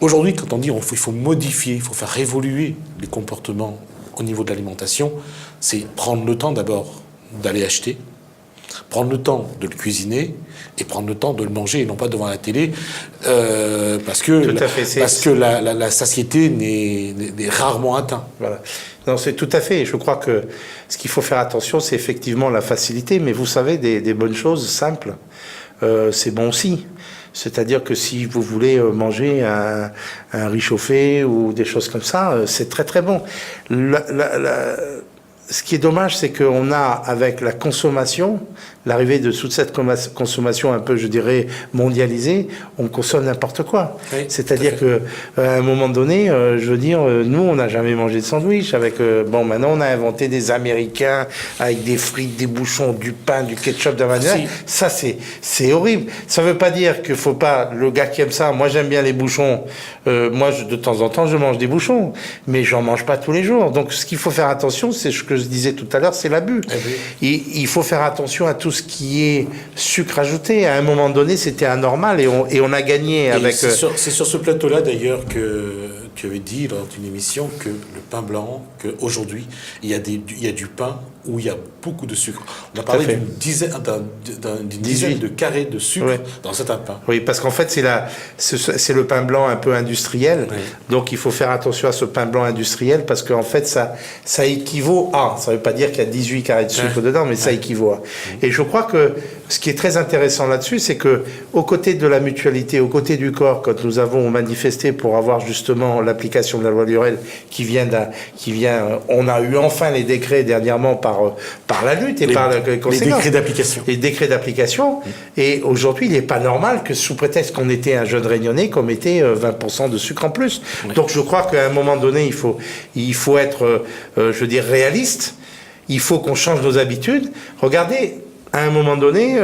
Aujourd'hui, quand on dit il faut modifier, il faut faire évoluer les comportements au niveau de l'alimentation, c'est prendre le temps d'abord d'aller acheter, prendre le temps de le cuisiner et prendre le temps de le manger et non pas devant la télé parce que la satiété n'est rarement atteinte. Voilà. Non, c'est tout à fait. Je crois que ce qu'il faut faire attention, c'est effectivement la facilité, mais vous savez, des bonnes choses simples, c'est bon aussi. C'est-à-dire que si vous voulez manger un riz chauffé ou des choses comme ça, c'est très très bon. Ce qui est dommage, c'est qu'on a, avec la consommation, l'arrivée de toute cette consommation un peu, je dirais, mondialisée, on consomme n'importe quoi. Oui, c'est-à-dire qu'à un moment donné, je veux dire, nous, on n'a jamais mangé de sandwich. Maintenant, on a inventé des Américains avec des frites, des bouchons, du pain, du ketchup, de la mayonnaise. Ça, c'est horrible. Ça ne veut pas dire qu'il ne faut pas... Le gars qui aime ça, moi, j'aime bien les bouchons. De temps en temps, je mange des bouchons. Mais j'en mange pas tous les jours. Donc, ce qu'il faut faire attention, c'est ce que je disais tout à l'heure, c'est l'abus. Il faut faire attention à tout ce qui est sucre ajouté. À un moment donné, c'était anormal et on a gagné avec... C'est sur ce plateau-là, d'ailleurs, que tu avais dit lors d'une émission que le pain blanc, qu'aujourd'hui, il y a du pain où il y a beaucoup de sucre. On a parlé d'une dizaine de carrés de sucre dans certains pains. Oui, parce qu'en fait, c'est le pain blanc un peu industriel. Oui. Donc, il faut faire attention à ce pain blanc industriel parce qu'en fait, ça équivaut à... Ça ne veut pas dire qu'il y a 18 carrés de sucre dedans, mais ça équivaut à... Et je crois que ce qui est très intéressant là-dessus, c'est que aux côtés de la mutualité, aux côtés du corps, quand nous avons manifesté pour avoir justement l'application de la loi Lurel on a eu enfin les décrets dernièrement par la lutte et par les conséquences. Les décrets d'application. Les décrets d'application. Et aujourd'hui, il n'est pas normal que sous prétexte qu'on était un jeune réunionnais, qu'on mettait 20% de sucre en plus. Oui. Donc je crois qu'à un moment donné, il faut être, je veux dire, réaliste. Il faut qu'on change nos habitudes. Regardez, à un moment donné,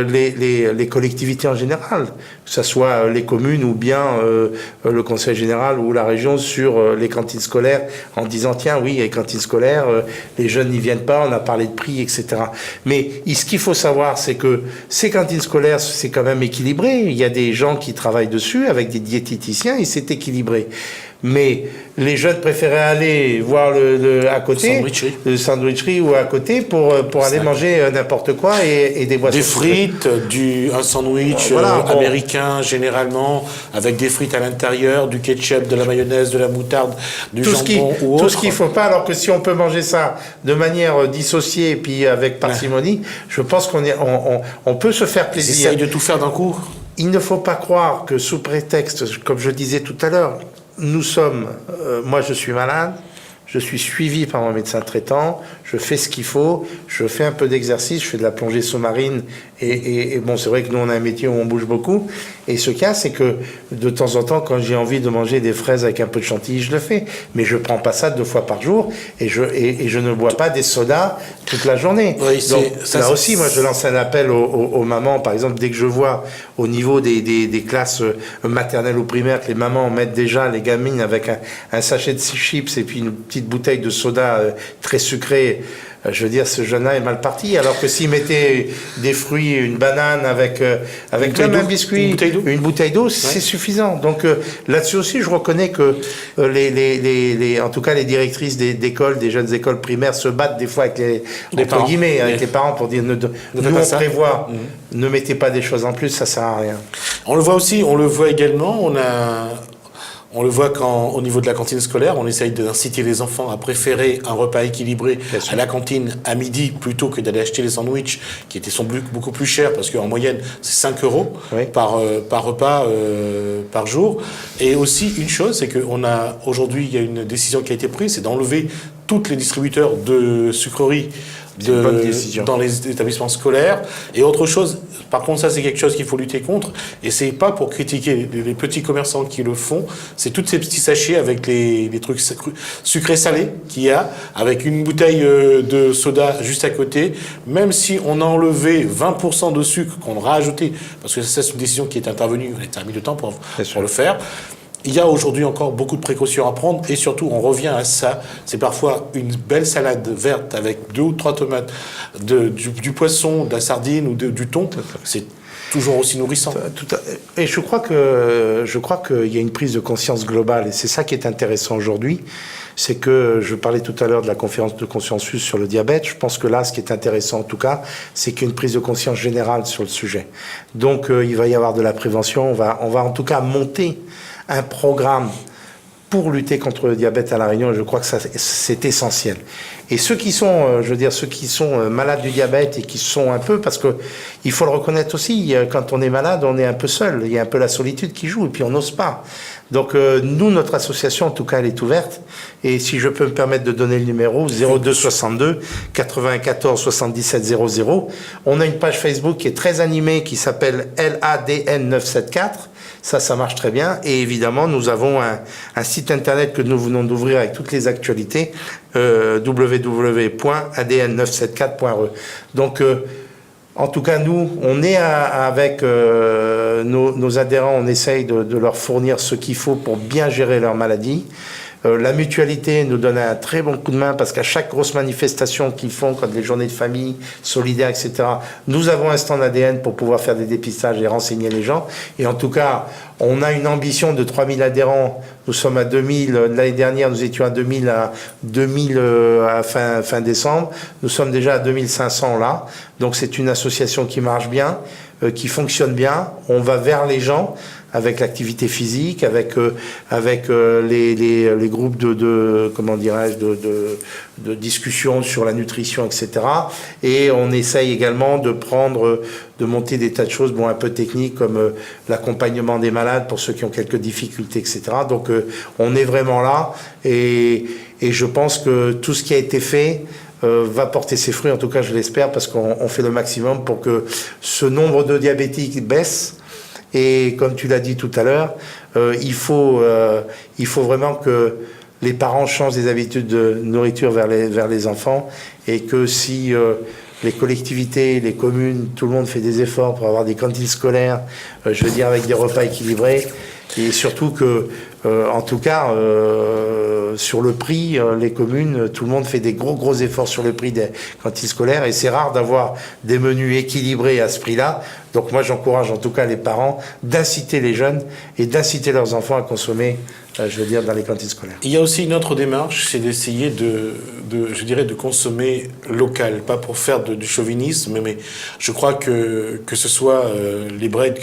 les collectivités en général, que ce soit les communes ou bien le conseil général ou la région sur les cantines scolaires, en disant tiens oui, les cantines scolaires, les jeunes n'y viennent pas, on a parlé de prix, etc. Mais ce qu'il faut savoir, c'est que ces cantines scolaires, c'est quand même équilibré. Il y a des gens qui travaillent dessus avec des diététiciens et c'est équilibré. Mais les jeunes préféraient aller voir à côté, le sandwicherie ou à côté pour aller manger n'importe quoi et des boissons. Des frites, un sandwich américain généralement, avec des frites à l'intérieur, du ketchup, de la mayonnaise, de la moutarde, du jambon ou autre. Tout ce qu'il ne faut pas, alors que si on peut manger ça de manière dissociée et puis avec parcimonie, je pense qu'on peut se faire plaisir. Ils essayent de tout faire d'un coup. Il ne faut pas croire que sous prétexte, comme je disais tout à l'heure, moi je suis malade, je suis suivi par mon médecin traitant, je fais ce qu'il faut, je fais un peu d'exercice, je fais de la plongée sous-marine et bon, c'est vrai que nous on a un métier où on bouge beaucoup Et ce qu'il y a, c'est que de temps en temps, quand j'ai envie de manger des fraises avec un peu de chantilly, je le fais. Mais je prends pas ça 2 fois par jour et je ne bois pas des sodas toute la journée. Oui, donc là aussi, moi, je lance un appel aux mamans. Par exemple, dès que je vois au niveau des classes maternelles ou primaires que les mamans mettent déjà les gamines avec un sachet de chips et puis une petite bouteille de soda très sucrée, je veux dire, ce jeune-là est mal parti. Alors que s'il mettait des fruits, une banane avec même un biscuit, une bouteille d'eau, c'est suffisant. Donc là-dessus aussi, je reconnais que en tout cas les directrices d'écoles, des jeunes écoles primaires se battent des fois avec les parents pour dire nous on prévoit, ne mettez pas des choses en plus, ça sert à rien. On le voit aussi, on le voit également, on le voit quand, au niveau de la cantine scolaire, on essaye d'inciter les enfants à préférer un repas équilibré à la cantine à midi plutôt que d'aller acheter les sandwichs qui sont beaucoup plus chers parce qu'en moyenne, c'est 5 € par repas par jour. Et aussi, une chose, c'est aujourd'hui, il y a une décision qui a été prise, c'est d'enlever tous les distributeurs de sucreries dans les établissements scolaires. Et autre chose, par contre, ça c'est quelque chose qu'il faut lutter contre, et c'est pas pour critiquer les petits commerçants qui le font, c'est tous ces petits sachets avec les trucs sucrés salés qu'il y a, avec une bouteille de soda juste à côté, même si on a enlevé 20% de sucre qu'on aura ajouté, parce que ça c'est une décision qui est intervenue, on a mis le temps pour le faire. Il y a aujourd'hui encore beaucoup de précautions à prendre et surtout on revient à ça. C'est parfois une belle salade verte avec 2 ou 3 tomates, du poisson, de la sardine ou du thon. C'est toujours aussi nourrissant. Et je crois qu'il y a une prise de conscience globale et c'est ça qui est intéressant aujourd'hui. C'est que je parlais tout à l'heure de la conférence de consensus sur le diabète. Je pense que là, ce qui est intéressant en tout cas, c'est qu'il y a une prise de conscience générale sur le sujet. Donc il va y avoir de la prévention. On va en tout cas monter un programme pour lutter contre le diabète à La Réunion, et je crois que ça, c'est essentiel. Et ceux qui sont, malades du diabète et qui sont un peu, parce que il faut le reconnaître aussi, quand on est malade, on est un peu seul, il y a un peu la solitude qui joue, et puis on n'ose pas. Donc nous, notre association, en tout cas, elle est ouverte, et si je peux me permettre de donner le numéro, 02 62 94 77 00, on a une page Facebook qui est très animée, qui s'appelle LADN 974, ça marche très bien. Et évidemment, nous avons un site internet que nous venons d'ouvrir avec toutes les actualités, www.adn974.re. Donc, en tout cas, nous, on est avec nos adhérents, on essaye de leur fournir ce qu'il faut pour bien gérer leur maladie. La mutualité nous donne un très bon coup de main parce qu'à chaque grosse manifestation qu'ils font, comme les journées de famille, solidaires, etc., nous avons un stand ADN pour pouvoir faire des dépistages et renseigner les gens. Et en tout cas, on a une ambition de 3000 adhérents. Nous sommes à 2000. L'année dernière, nous étions à 2000 à fin décembre. Nous sommes déjà à 2500 là. Donc c'est une association qui marche bien, qui fonctionne bien. On va vers les gens avec l'activité physique, avec les groupes de discussion sur la nutrition, etc. Et on essaye également de monter des tas de choses, un peu techniques, comme l'accompagnement des malades pour ceux qui ont quelques difficultés, etc. Donc on est vraiment là, et je pense que tout ce qui a été fait va porter ses fruits, en tout cas je l'espère, parce qu'on fait le maximum pour que ce nombre de diabétiques baisse. Et comme tu l'as dit tout à l'heure, il faut vraiment que les parents changent des habitudes de nourriture vers les enfants, et que si les collectivités, les communes, tout le monde fait des efforts pour avoir des cantines scolaires, je veux dire avec des repas équilibrés, et surtout que, en tout cas, sur le prix, les communes, tout le monde fait des gros efforts sur le prix des cantines scolaires, et c'est rare d'avoir des menus équilibrés à ce prix-là. Donc moi, j'encourage en tout cas les parents d'inciter les jeunes et d'inciter leurs enfants à consommer, je veux dire, dans les cantines scolaires. Il y a aussi une autre démarche, c'est d'essayer de consommer local, pas pour faire du chauvinisme, mais je crois que ce soit les breads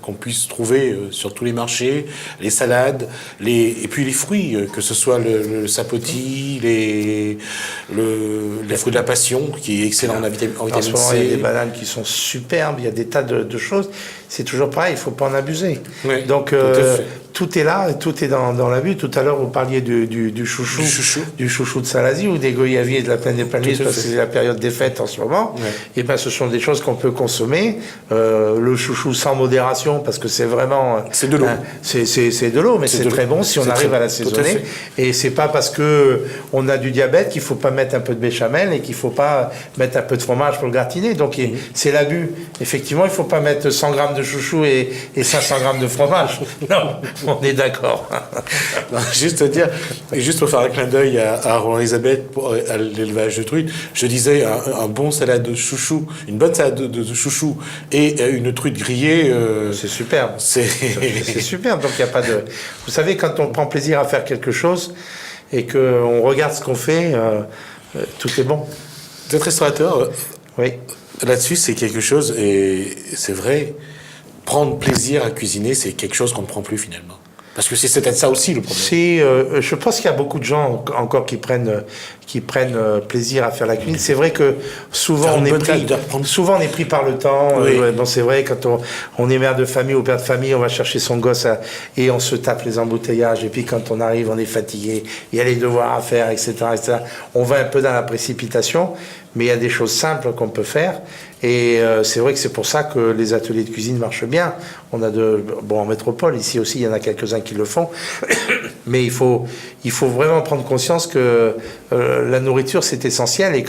qu'on puisse trouver sur tous les marchés, les salades, et puis les fruits, que ce soit le sapoti, les fruits de la passion, qui est excellent en vitamine C. En ce moment, il y a des bananes qui sont superbes, il y a des tas de choses. c'est toujours pareil, il faut pas en abuser. Oui, Donc tout est là, tout est dans l'abus. Tout à l'heure, vous parliez du chouchou de Saint-Lazare ou des goyaviers et de la plaine des Palmiers, parce que c'est la période des fêtes en ce moment. Ouais. Et ben, ce sont des choses qu'on peut consommer. Le chouchou sans modération, parce que c'est vraiment... C'est de l'eau. C'est de l'eau, mais c'est très bon si on arrive à l'assaisonner. Et c'est pas parce que on a du diabète qu'il faut pas mettre un peu de béchamel et qu'il faut pas mettre un peu de fromage pour le gratiner. Donc c'est l'abus. Effectivement, il faut pas mettre 100 grammes de chouchou et 500 grammes de fromage. Non, on est d'accord. Juste dire, et juste pour faire un clin d'œil à Roland-Elisabeth, à l'élevage de truites, je disais un bon salade de chouchou, une bonne salade de chouchou et une truite grillée. C'est superbe. C'est superbe. Donc il y a pas de. Vous savez, quand on prend plaisir à faire quelque chose et qu'on regarde ce qu'on fait, tout est bon. Vous êtes restaurateur. Oui. Là-dessus, c'est quelque chose, et c'est vrai, prendre plaisir à cuisiner, c'est quelque chose qu'on ne prend plus finalement. Parce que c'est peut-être ça aussi le problème. Si, je pense qu'il y a beaucoup de gens encore qui prennent plaisir à faire la cuisine. C'est vrai que souvent on est pris par le temps. Oui. Bon, c'est vrai, quand on est mère de famille ou père de famille, on va chercher son gosse et on se tape les embouteillages. Et puis quand on arrive, on est fatigué. Il y a les devoirs à faire, etc., etc. On va un peu dans la précipitation, mais il y a des choses simples qu'on peut faire. Et c'est vrai que c'est pour ça que les ateliers de cuisine marchent bien. On a en métropole, ici aussi, il y en a quelques-uns qui le font. Mais il faut vraiment prendre conscience que la nourriture, c'est essentiel. Et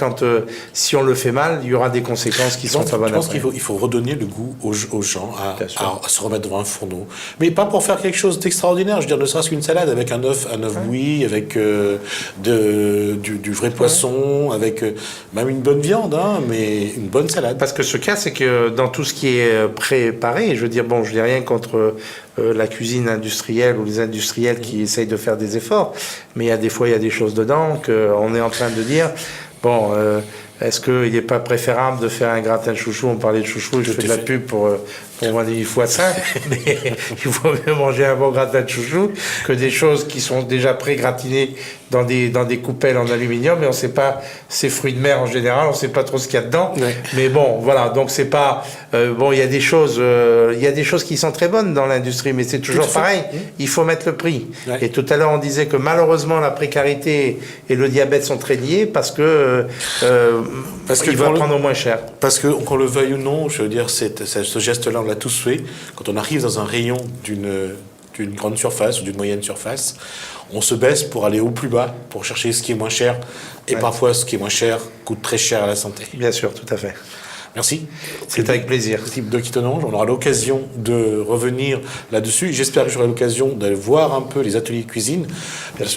si on le fait mal, il y aura des conséquences qui sont pas bonnes. Je pense qu'il faut redonner le goût aux gens à se remettre devant un fourneau. Mais pas pour faire quelque chose d'extraordinaire. Je veux dire, ne serait-ce qu'une salade avec un œuf bouilli, avec du vrai poisson, avec même une bonne viande, mais une bonne salade. Parce que ce cas, c'est que dans tout ce qui est préparé, je veux dire, bon, je n'ai rien contre la cuisine industrielle ou les industriels qui essayent de faire des efforts, mais il y a des fois, il y a des choses dedans qu'on est en train de dire, bon, est-ce qu'il n'est pas préférable de faire un gratin de chouchou? On parlait de chouchou, je fais de la pub pour moi des fois ça, mais il faut mieux manger un bon gratin de chouchou que des choses qui sont déjà pré-gratinées dans des coupelles en aluminium, et on ne sait pas, ces fruits de mer en général, on ne sait pas trop ce qu'il y a dedans. Ouais. Mais bon, voilà, donc c'est pas... il y a des choses qui sont très bonnes dans l'industrie, mais c'est toujours pareil, il faut mettre le prix. Ouais. Et tout à l'heure, on disait que malheureusement, la précarité et le diabète sont très liés parce que il va prendre moins cher. Parce que, qu'on le veuille ou non, je veux dire, ce geste-là, on l'a tous fait. Quand on arrive dans un rayon d'une grande surface ou d'une moyenne surface, on se baisse pour aller au plus bas, pour chercher ce qui est moins cher. Et parfois, ce qui est moins cher coûte très cher à la santé. Bien sûr, tout à fait. Merci. C'est avec plaisir. Philippe de Quittenange, on aura l'occasion de revenir là-dessus. J'espère que j'aurai l'occasion de voir un peu les ateliers de cuisine. Parce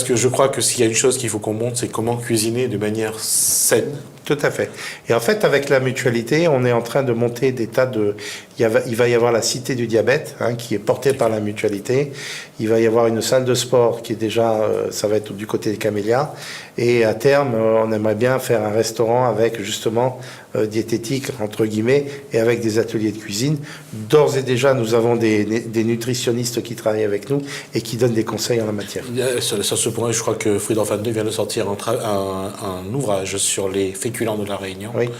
que je crois que s'il y a une chose qu'il faut qu'on montre, c'est comment cuisiner de manière saine. Tout à fait. Et en fait, avec la mutualité, on est en train de monter des tas de... Il va y avoir la Cité du diabète, qui est portée par la mutualité. Il va y avoir une salle de sport qui est déjà... ça va être du côté des Camélias. Et à terme, on aimerait bien faire un restaurant avec, justement, diététique, entre guillemets, et avec des ateliers de cuisine. D'ores et déjà, nous avons des nutritionnistes qui travaillent avec nous et qui donnent des conseils en la matière. Sur ce point, je crois que Fruits d'Enfant 2 vient de sortir un ouvrage sur les féculents de la Réunion. Oui.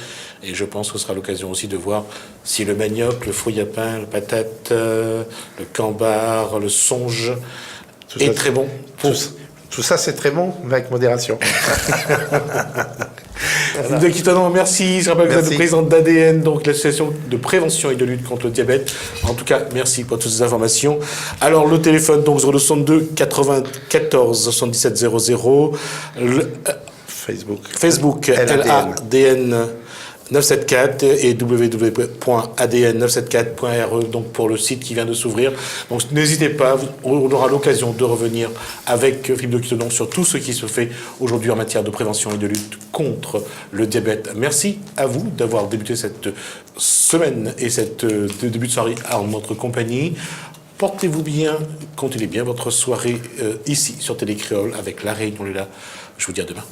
Et je pense que ce sera l'occasion aussi de voir si le manioc, le fruit à pain, la patate, le cambar, le songe est très bon. Tout ça, c'est très bon, mais avec modération. Voilà. De Quittenange, merci. Je rappelle que vous êtes le président d'ADN, donc l'association de prévention et de lutte contre le diabète. En tout cas, merci pour toutes ces informations. Alors, le téléphone, donc 02 94 77 00. Facebook LADN 974 et www.adn974.re, donc pour le site qui vient de s'ouvrir. Donc n'hésitez pas, on aura l'occasion de revenir avec Philippe de Quittenange sur tout ce qui se fait aujourd'hui en matière de prévention et de lutte contre le diabète. Merci à vous d'avoir débuté cette semaine et cette début de soirée en notre compagnie. Portez-vous bien, continuez bien votre soirée ici sur Télé Créole avec La Réunion Léla. Je vous dis à demain.